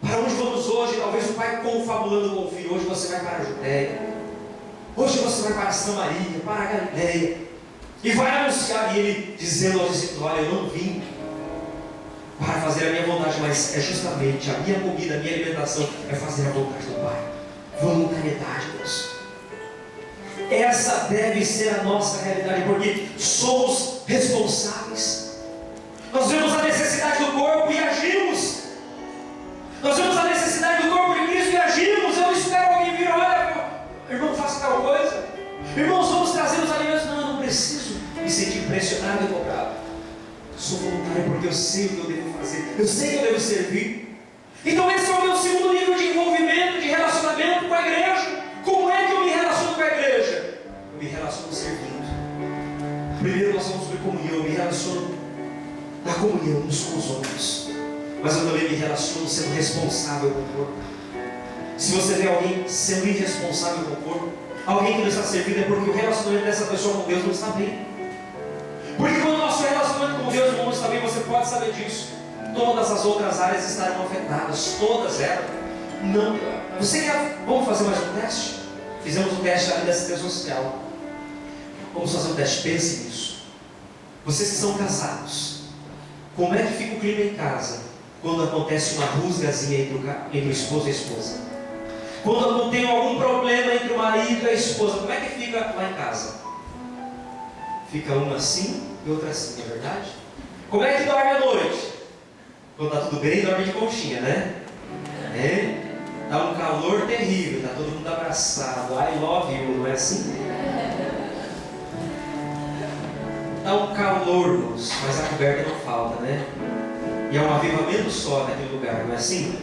para onde vamos hoje? Talvez o pai confabulando com o filho: hoje você vai para a Judéia, hoje você vai para Samaria, para a Galileia, e vai anunciar. E ele dizendo aos discípulos: olha, eu não vim para fazer a minha vontade, mas é justamente a minha comida, a minha alimentação é fazer a vontade do Pai. Voluntariedade, Deus. Essa deve ser a nossa realidade, porque somos responsáveis. Nós vemos a necessidade do corpo e agimos. Nós vemos a necessidade do corpo de Cristo e agimos. Eu não espero alguém vir: olha, irmão, faça tal coisa. Irmãos, vamos trazer os alimentos. Não, eu não preciso me sentir pressionado e cobrado. Eu sou voluntário porque eu sei o que eu devo fazer, eu sei que eu devo servir. Então esse é o meu segundo nível de envolvimento, de relacionamento com a igreja. Como é que eu me relaciono com a igreja? Eu me relaciono servindo. Primeiro nós vamos sobre comunhão. Eu me relaciono na comunhão uns com os outros, mas eu também me relaciono sendo responsável com o corpo. Se você vê alguém sendo irresponsável com o corpo, alguém que não está servindo, é porque o relacionamento dessa pessoa com Deus não está bem. Porque quando o nosso relacionamento com Deus não está bem, você pode saber disso, todas as outras áreas estarão afetadas, todas elas. Não, você quer? Vamos fazer mais um teste? Fizemos um teste ali da assistência social. Vamos fazer um teste, pense nisso. Vocês que são casados, como é que fica o clima em casa quando acontece uma rusgazinha entre o esposo e a esposa? Quando tem algum problema entre o marido e a esposa, como é que fica lá em casa? Fica uma assim e outra assim, não é verdade? Como é que dorme à noite? Quando está tudo bem, dorme de conchinha, né? Dá um calor terrível, está todo mundo abraçado. I love you, não é assim? Dá um calor, moço, mas a coberta não falta, né? E é um avivamento só naquele lugar, não é assim?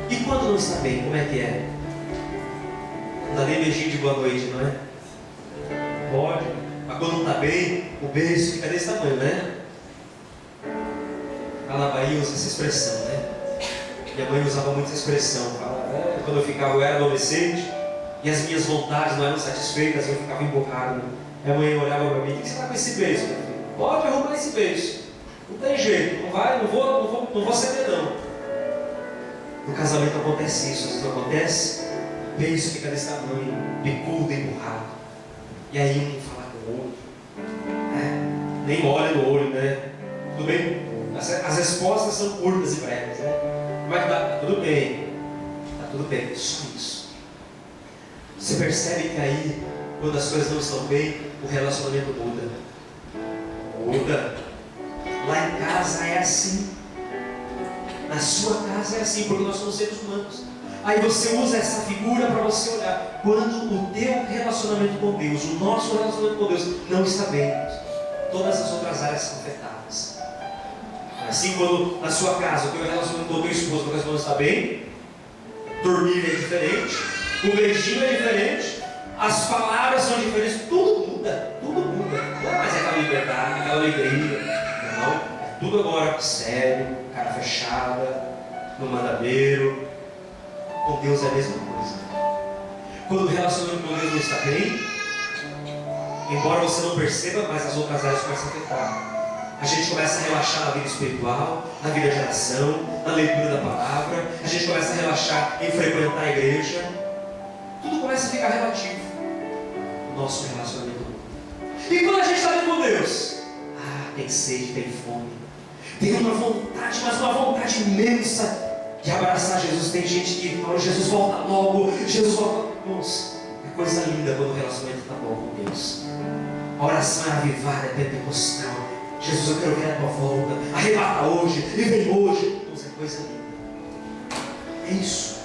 E quando não está bem, como é que é? Não dá nem beijinho de boa noite, não é? Pode. Mas quando não está bem, o beijo fica desse tamanho, né? Lá na Bahia usa essa expressão, né? Minha mãe usava muito essa expressão. Quando eu era adolescente e as minhas vontades não eram satisfeitas, eu ficava emburrado. Minha mãe olhava para mim: o que você está com esse beijo? Pode arrumar esse beijo. Não tem jeito, não vou ceder não. No casamento acontece isso, às vezes não acontece. Beijo fica desse tamanho, bicudo, emburrado. E aí um fala com o outro. Nem olha no olho, né? Tudo bem? As respostas são curtas e breves, né? Como é que tá? Tudo bem. Tá tudo bem, só isso. Você percebe que aí, quando as coisas não estão bem, o relacionamento muda. Muda. Lá em casa é assim. Na sua casa é assim, porque nós somos seres humanos. Aí você usa essa figura para você olhar. Quando o teu relacionamento com Deus, o nosso relacionamento com Deus não está bem, todas as outras áreas são afetadas. Assim, quando na sua casa o teu relacionamento com o teu esposo não está bem, dormir é diferente, o beijinho é diferente, as palavras são diferentes, tudo muda, tudo muda. Não é mais aquela liberdade, aquela alegria. Não, é tudo agora sério, cara fechada, no mandadeiro. Com Deus é a mesma coisa. Quando o relacionamento com Deus não está bem, embora você não perceba, mas as outras áreas começam a afetar. A gente começa a relaxar na vida espiritual, na vida de oração, na leitura da palavra. A gente começa a relaxar em frequentar a igreja. Tudo começa a ficar relativo. O nosso relacionamento muda. E quando a gente está bem com Deus, tem sede, tem fome, tem uma vontade, mas uma vontade imensa de abraçar Jesus. Tem gente que fala: Jesus, volta logo, Jesus, volta. Irmãos, é coisa linda quando o relacionamento está bom com Deus. A oração é avivada, é pentecostal. Jesus, eu quero ver a tua volta, arrebata hoje, e vem hoje. Irmãos, é coisa linda. É isso.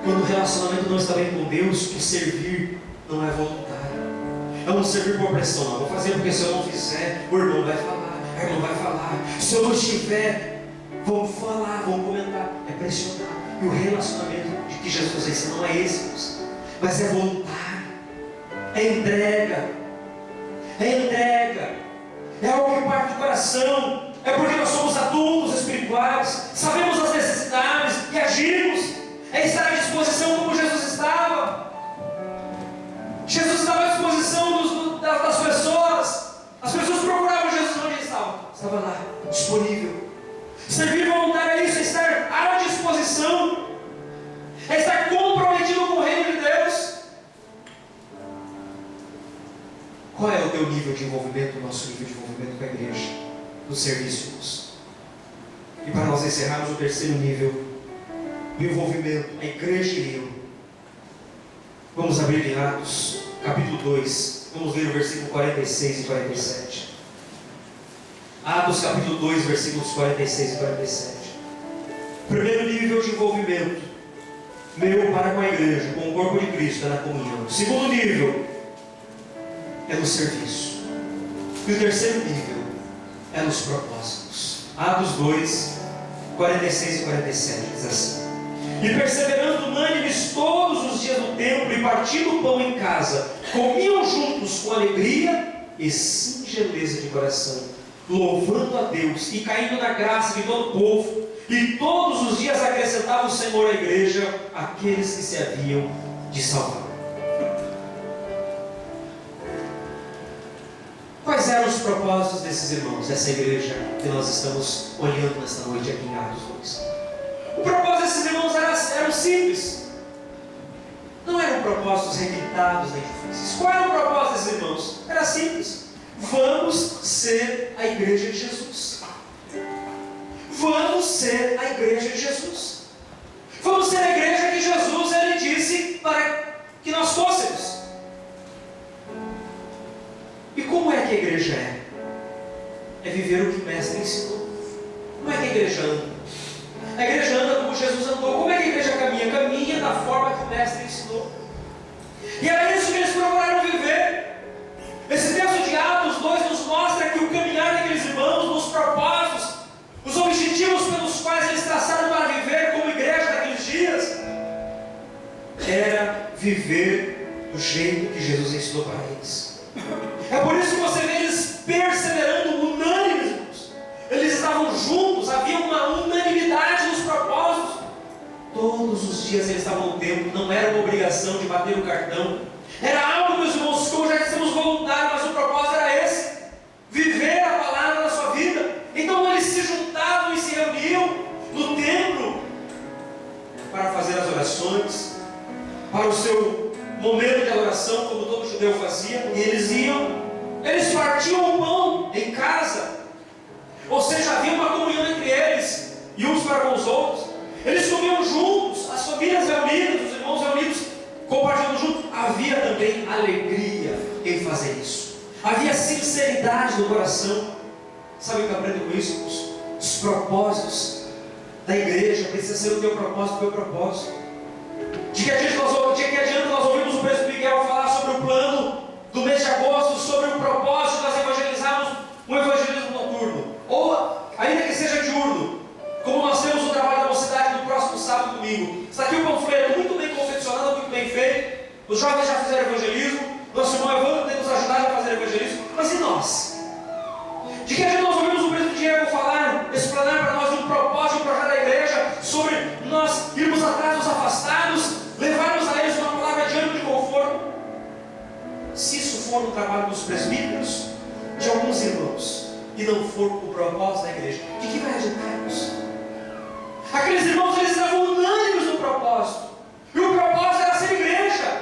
Quando o relacionamento não está bem com Deus, o servir não é voluntário. Eu não servir por pressão, não. Vou fazer porque se eu não fizer, o irmão vai falar, a irmã vai falar. Se eu não estiver, vão falar, vão comentar. É pressionar. E o relacionamento de que Jesus ensina não é esse, mas é voluntário. É entrega. É entrega. É algo que parte do coração. É porque nós somos adultos espirituais, sabemos as necessidades e agimos. É estar à disposição como Jesus estava. Jesus estava à disposição das disponível. Servir voluntário é isso, é estar à disposição, é estar comprometido com o reino de Deus. Qual é o teu nível de envolvimento, o nosso nível de envolvimento com a igreja, no serviço, irmãos? E para nós encerrarmos o terceiro nível do envolvimento, a igreja e eu. Vamos abrir em Atos, capítulo 2, vamos ler o versículo 46 e 47. Atos capítulo 2, versículos 46 e 47. Primeiro nível de envolvimento meu para com a igreja, com o corpo de Cristo, é na comunhão. Segundo nível é no serviço. E o terceiro nível é nos propósitos. Atos 2, 46 e 47 diz assim: e perseverando unânimes todos os dias no templo e partindo o pão em casa, comiam juntos com alegria e singeleza de coração, louvando a Deus e caindo na graça de todo o povo. E todos os dias acrescentava o Senhor à igreja aqueles que se haviam de salvar. Quais eram os propósitos desses irmãos, dessa igreja que nós estamos olhando nesta noite aqui em Atos 2? O propósito desses irmãos eram simples. Não eram propósitos requintados nem difíceis. Qual era o propósito desses irmãos? Era simples. Vamos ser a igreja de Jesus. Vamos ser a igreja de Jesus. Vamos ser a igreja que Jesus ele disse para que nós fôssemos. E como é que a igreja é? É viver o que o Mestre ensinou. Como é que a igreja anda? A igreja anda como Jesus andou. Como é que a igreja caminha? Caminha da forma que o Mestre ensinou. E era isso que eles procuraram viver. Esse texto de Atos 2 nos mostra que o caminhar daqueles irmãos, nos propósitos, os objetivos pelos quais eles traçaram para viver como igreja daqueles dias, era viver do jeito que Jesus ensinou para eles. É por isso que você vê eles perseverando unânimes. Eles estavam juntos, havia uma unanimidade nos propósitos. Todos os dias eles estavam no templo, não era uma obrigação de bater o cartão. Era algo, meus irmãos, como já dissemos, voluntário, mas o propósito era esse: viver a palavra na sua vida. Então eles se juntavam e se reuniam no templo para fazer as orações, para o seu momento de adoração, como todo judeu fazia. E eles partiam o pão em casa, ou seja, havia uma comunhão entre eles e uns para com os outros. Eles comiam juntos, as famílias reunidas, os irmãos reunidos, compartilhando juntos. Havia também alegria em fazer isso, havia sinceridade no coração. Sabe o que eu aprendo com isso? Os propósitos da igreja precisa ser o teu propósito, o teu propósito. De que adianta nós ouvimos o presbítero Miguel falar sobre o plano do mês de agosto, sobre o propósito de nós evangelizarmos um evangelismo noturno, ou ainda que seja diurno, como nós temos o trabalho da mocidade no próximo sábado e domingo. Está aqui o panfleto muito bem confeccionado, muito bem feito. Os jovens já fizeram evangelismo, nosso irmão Evandro tem nos ajudado a fazer evangelismo. Mas e nós? De que a gente nós ouvimos o presidente Diego falar, explanar para nós um propósito, um projeto da igreja, sobre nós irmos atrás dos afastados, levarmos a eles uma palavra de ânimo, de conforto. Se isso for um trabalho dos presbíteros, de alguns irmãos, e não for o propósito da igreja, de que vai adiantar-nos? Aqueles irmãos, eles estavam unânimes no propósito, e o propósito era ser igreja,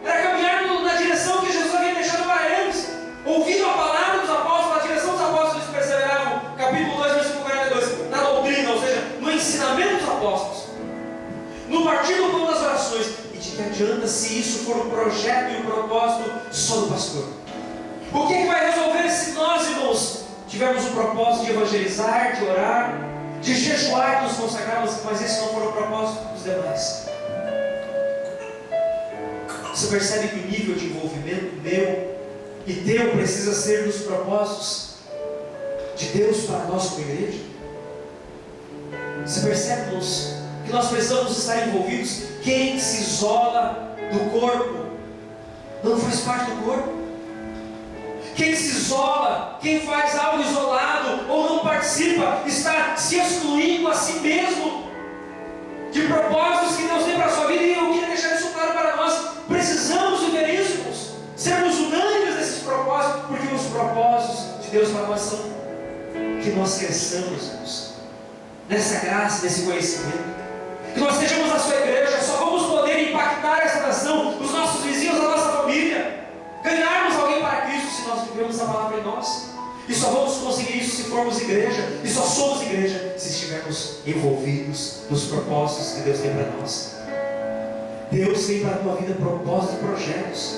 era caminhar na direção que Jesus havia deixado para eles, ouvindo a palavra dos apóstolos, a direção dos apóstolos. Eles perseveravam, capítulo 2, versículo 42, na doutrina, ou seja, no ensinamento dos apóstolos, no partir do pão das orações. E de que adianta se isso for um projeto e um propósito só do pastor? O que vai resolver se nós, irmãos, tivermos o propósito de evangelizar, de orar, de jejuar, de nos consagrarmos, mas esse não for o propósito dos demais? Você percebe que o nível de envolvimento meu e teu precisa ser dos propósitos de Deus para nós como igreja? Você percebe, irmãos, que nós precisamos estar envolvidos? Quem se isola do corpo não faz parte do corpo. Quem se isola, quem faz algo isolado ou não participa, está se excluindo a si mesmo de propósitos que Deus tem para a sua vida. E eu queria deixar isso claro para nós. Precisamos viver isso, irmãos, sermos unânimes nesses propósitos, porque os propósitos de Deus para nós são que que nós cresçamos, irmãos, nessa graça, nesse conhecimento. Que nós sejamos a sua igreja, só vamos poder impactar essa nação, os nossos vizinhos, a nossa família, ganharmos alguém para Cristo se nós vivemos a palavra em nós. E só vamos conseguir isso se formos igreja, e só somos igreja se estivermos envolvidos nos propósitos que Deus tem para nós. Deus tem para a tua vida propósitos e projetos,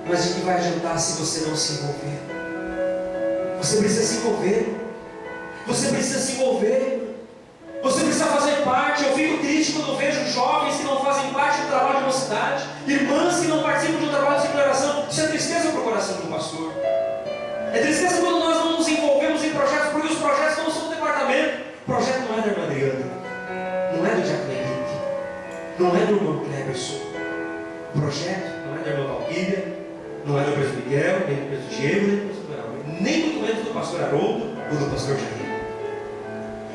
mas de que vai adiantar se você não se envolver? Você precisa se envolver, você precisa se envolver, você precisa fazer parte. Eu fico triste quando vejo jovens que não fazem parte do trabalho de mocidade, irmãs que não participam de um trabalho de declaração. Isso é tristeza para o coração de um pastor. É tristeza quando nós não nos envolvemos em projetos, porque os projetos não são do departamento. O projeto não é da irmã Adriana, não é do Diácono Henrique, não é do irmão Cleberson. O projeto não é da irmã Valquíria, não é do presbítero Miguel, nem do presbítero Diego, nem do pastor Haroldo, nem muito menos do pastor Haroldo ou do pastor Jair.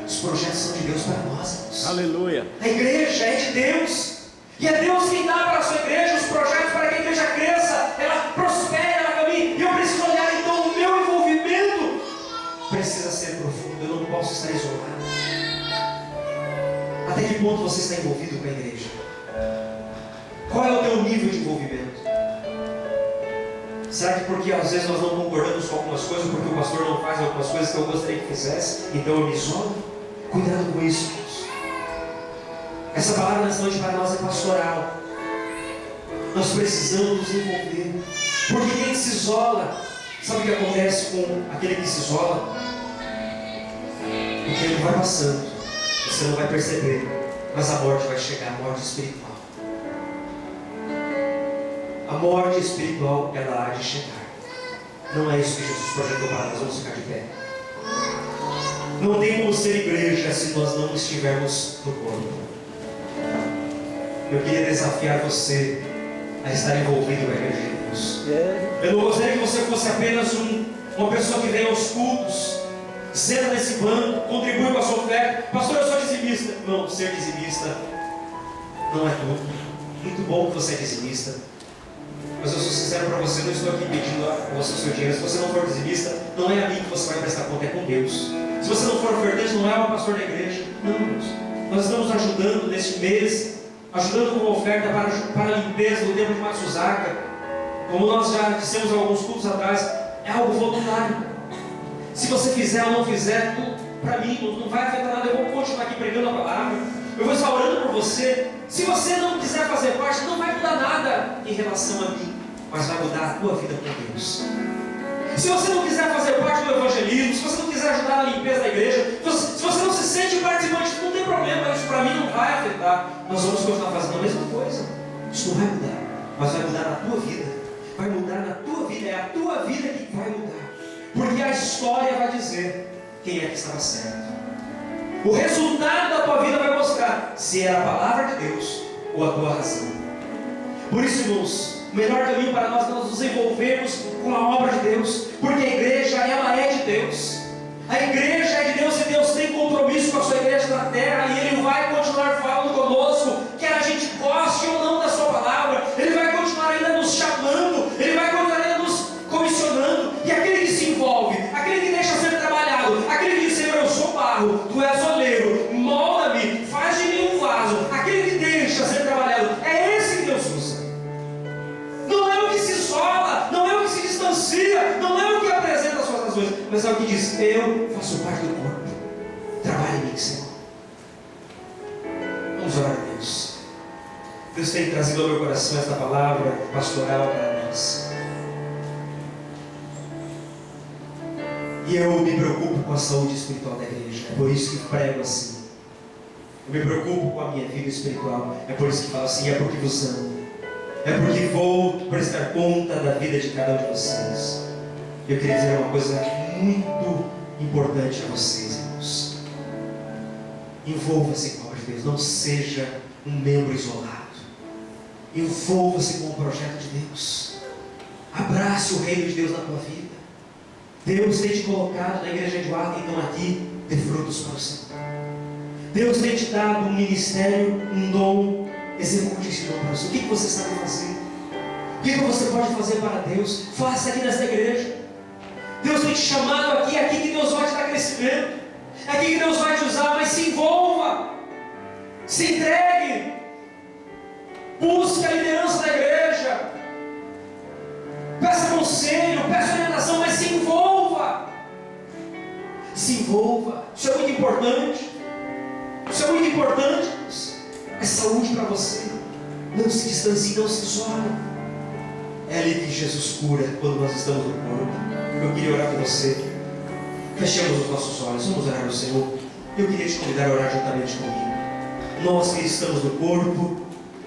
Os projetos são de Deus para nós, irmãos. Aleluia. A igreja é de Deus, e é Deus quem dá para a sua igreja os projetos para que a igreja cresça, ela prospere, ela caminhe. E eu preciso olhar, então, o meu envolvimento precisa ser profundo. Eu não posso estar isolado. Até que ponto você está envolvido com a igreja? Qual é o teu nível de envolvimento? Será que porque às vezes nós não concordamos com algumas coisas, porque o pastor não faz algumas coisas que eu gostaria que fizesse, então eu me isolo? Cuidado com isso, irmãos. Essa palavra nessa noite para nós é pastoral. Nós precisamos nos envolver, porque quem se isola, sabe o que acontece com aquele que se isola? O tempo vai passando, você não vai perceber, mas a morte vai chegar, a morte espiritual. A morte espiritual, ela há de chegar. Não é isso que Jesus projetou para nós. Vamos ficar de pé. Não tem como ser igreja se nós não estivermos no corpo. Eu queria desafiar você a estar envolvido com a igreja de Deus. Eu não gostaria que você fosse apenas uma pessoa que vem aos cultos, senta nesse banco, contribui com a sua oferta. Pastor, eu sou dizimista. Não, ser dizimista não é tudo. Muito bom que você é dizimista, mas eu sou sincero para você, não estou aqui pedindo a você o seu dinheiro. Se você não for dizimista, não é a mim que você vai prestar conta, é com Deus. Se você não for ofertante, não é o pastor da igreja. Não, Deus. Nós estamos ajudando neste mês, ajudando com uma oferta para a limpeza do templo de Matsuzaga. Como nós já dissemos alguns cultos atrás, é algo voluntário. Se você fizer ou não fizer, para mim não vai afetar nada. Eu vou continuar aqui pregando a palavra, eu vou estar orando por você. Se você não quiser fazer parte, não vai mudar nada em relação a mim, mas vai mudar a tua vida com Deus. Se você não quiser fazer parte do evangelismo, se você não quiser ajudar na limpeza da igreja, se você não se sente participante, não tem problema, isso para mim não vai afetar. Nós vamos continuar fazendo a mesma coisa. Isso não vai mudar, mas vai mudar na tua vida. Vai mudar na tua vida, é a tua vida que vai mudar. Porque a história vai dizer quem é que estava certo. O resultado da tua vida vai mostrar se era a palavra de Deus ou a tua razão. Por isso, irmãos, o melhor caminho para nós é nós nos envolvermos com a obra de Deus, porque a igreja, ela é de Deus. A igreja é de Deus e Deus tem compromisso com a sua igreja na terra, e Ele vai continuar falando conosco, quer a gente goste ou não da sua palavra. Ele vai continuar ainda nos chamando, Ele vai continuar ainda nos comissionando. E aquele que se envolve, aquele que deixa ser trabalhado, aquele que diz: Senhor, eu sou barro, Tu és oleiro, molda-me, faz de mim um vaso. Aquele que deixa ser trabalhado, é esse que Deus usa. Não é o que se isola, não é o que se distancia, não é o que apresenta as suas razões, mas é o que diz: eu faço parte do corpo, trabalhe em mim, Senhor. Vamos orar a Deus. Deus tem trazido ao meu coração esta palavra pastoral para nós. E eu me preocupo com a saúde espiritual da igreja, é por isso que prego assim. Eu me preocupo com a minha vida espiritual, é por isso que falo assim: é porque vos amo. É porque vou prestar conta da vida de cada um de vocês. Eu queria dizer uma coisa muito importante a vocês, irmãos. Envolva-se com a obra de Deus. Não seja um membro isolado. Envolva-se com o projeto de Deus. Abrace o reino de Deus na tua vida. Deus tem te colocado na igreja de Guarda, então aqui, dê frutos para o Senhor. Deus tem te dado um ministério, um dom. Execute esse dom para o Senhor. O que você sabe fazer? O que você pode fazer para Deus? Faça aqui nesta igreja. Deus tem te chamado aqui, é aqui que Deus vai te dar crescimento, é aqui que Deus vai te usar, mas se envolva, se entregue, busque a liderança da igreja, peça conselho, peça orientação, mas se envolva. Se envolva. Isso é muito importante. Isso é muito importante. É saúde para você. Não se distancie, não se isola. É ali que Jesus cura quando nós estamos no corpo. Eu queria orar por você. Fechemos os nossos olhos. Vamos orar ao Senhor. Eu queria te convidar a orar juntamente comigo. Nós que estamos no corpo,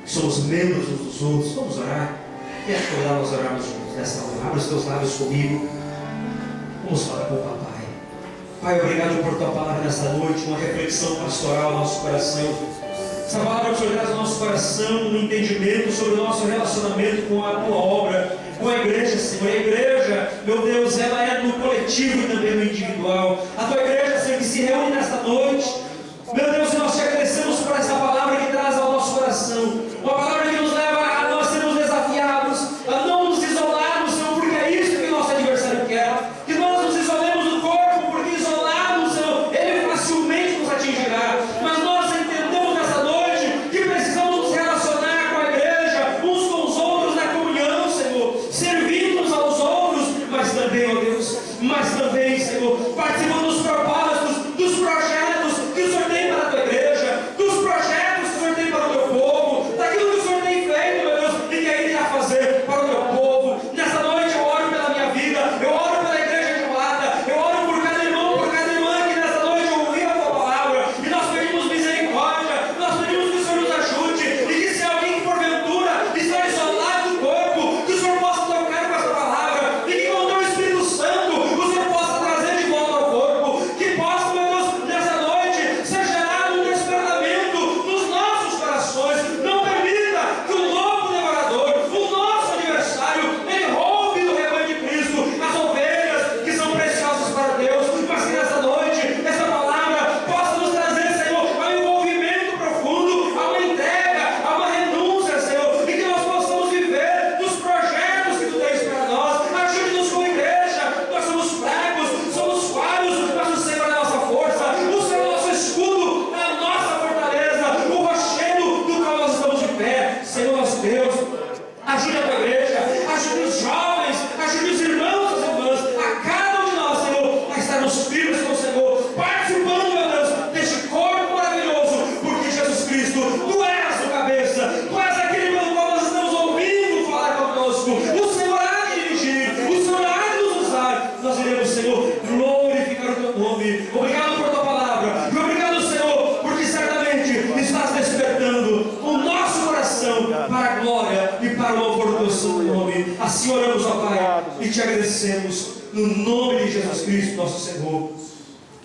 somos membros uns dos outros. Vamos orar. Quero te convidar a nós orarmos juntos nessa hora. Abra os teus lábios comigo. Vamos falar com o Papai. Pai, obrigado por tua palavra nesta noite, uma reflexão pastoral ao nosso coração. Essa palavra que o Senhor traz ao nosso coração, um entendimento sobre o nosso relacionamento com a tua obra, com a igreja, Senhor. A igreja, meu Deus, ela é no coletivo e também no individual. A tua igreja, Senhor, que se reúne nesta noite. Meu Deus, nós te agradecemos por essa palavra que traz ao nosso coração. Uma palavra que nos leva a nós sermos desafiados, a não nos isolarmos, Senhor, porque é isso que o nosso adversário quer. Que nós nos isolemos do corpo, porque isolados, Senhor, ele facilmente nos atingirá. Mas nós entendemos nessa noite que precisamos nos relacionar com a igreja, uns com os outros na comunhão, Senhor, servindo uns aos outros, mas também, ó Deus, Senhor, participando dos propósitos, dos projetos que o Senhor tem para a tua igreja, dos projetos que o Senhor tem para o teu povo, daquilo que o Senhor tem feito, meu Deus, e que ainda irá fazer para o teu povo. Nessa noite eu oro pela minha vida, eu oro pela igreja de Lata, eu oro por cada irmão, por cada irmã que nessa noite ouviu a tua palavra, e nós pedimos misericórdia, nós pedimos que o Senhor nos ajude, e que se alguém que porventura está isolado do corpo, que o Senhor possa tocar com essa palavra, e que com o teu Espírito Santo o Senhor possa trazer de volta ao corpo, que possa, meu Deus, nessa noite ser gerado um despertamento nos nossos corações. Não permita que o lobo devorador, o nosso adversário, ele roube do rebanho de Cristo as ovelhas que são preciosas para Deus, mas que nessa noite essa palavra possa nos trazer, Senhor, a um envolvimento profundo, a uma entrega, a uma renúncia, Senhor, e que nós possamos viver dos projetos que tu tens para nós. Ajude-nos como igreja, nós somos fracos, somos falhos, mas o Senhor é a nossa força, o Senhor é o nosso escudo, é a nossa fortaleza, o rochedo do qual nós estamos de pé. Senhor nosso Deus, ajude a tua igreja, ajude os jovens, ajude os irmãos e as irmãs, a cada um de nós, Senhor, a estarmos firmes com o Senhor, participando, meu Deus, deste corpo maravilhoso, porque Jesus Cristo, tu és o cabeça, tu és aquele pelo qual nós estamos ouvindo falar conosco. O Senhor há de dirigir, o Senhor há de nos usar. Nós iremos, Senhor, glorificar o teu nome. Obrigado por tua palavra, e obrigado, Senhor, porque certamente estás despertando o nosso coração para a glória e para o louvor do teu santo nome. Assim oramos, ó Pai, e te agradecemos no nome de Jesus Cristo, nosso Senhor.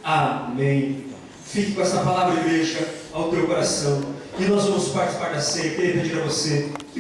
Amém. Fique com essa palavra, igreja, ao teu coração, e nós vamos participar da ceia. Queria pedir a você que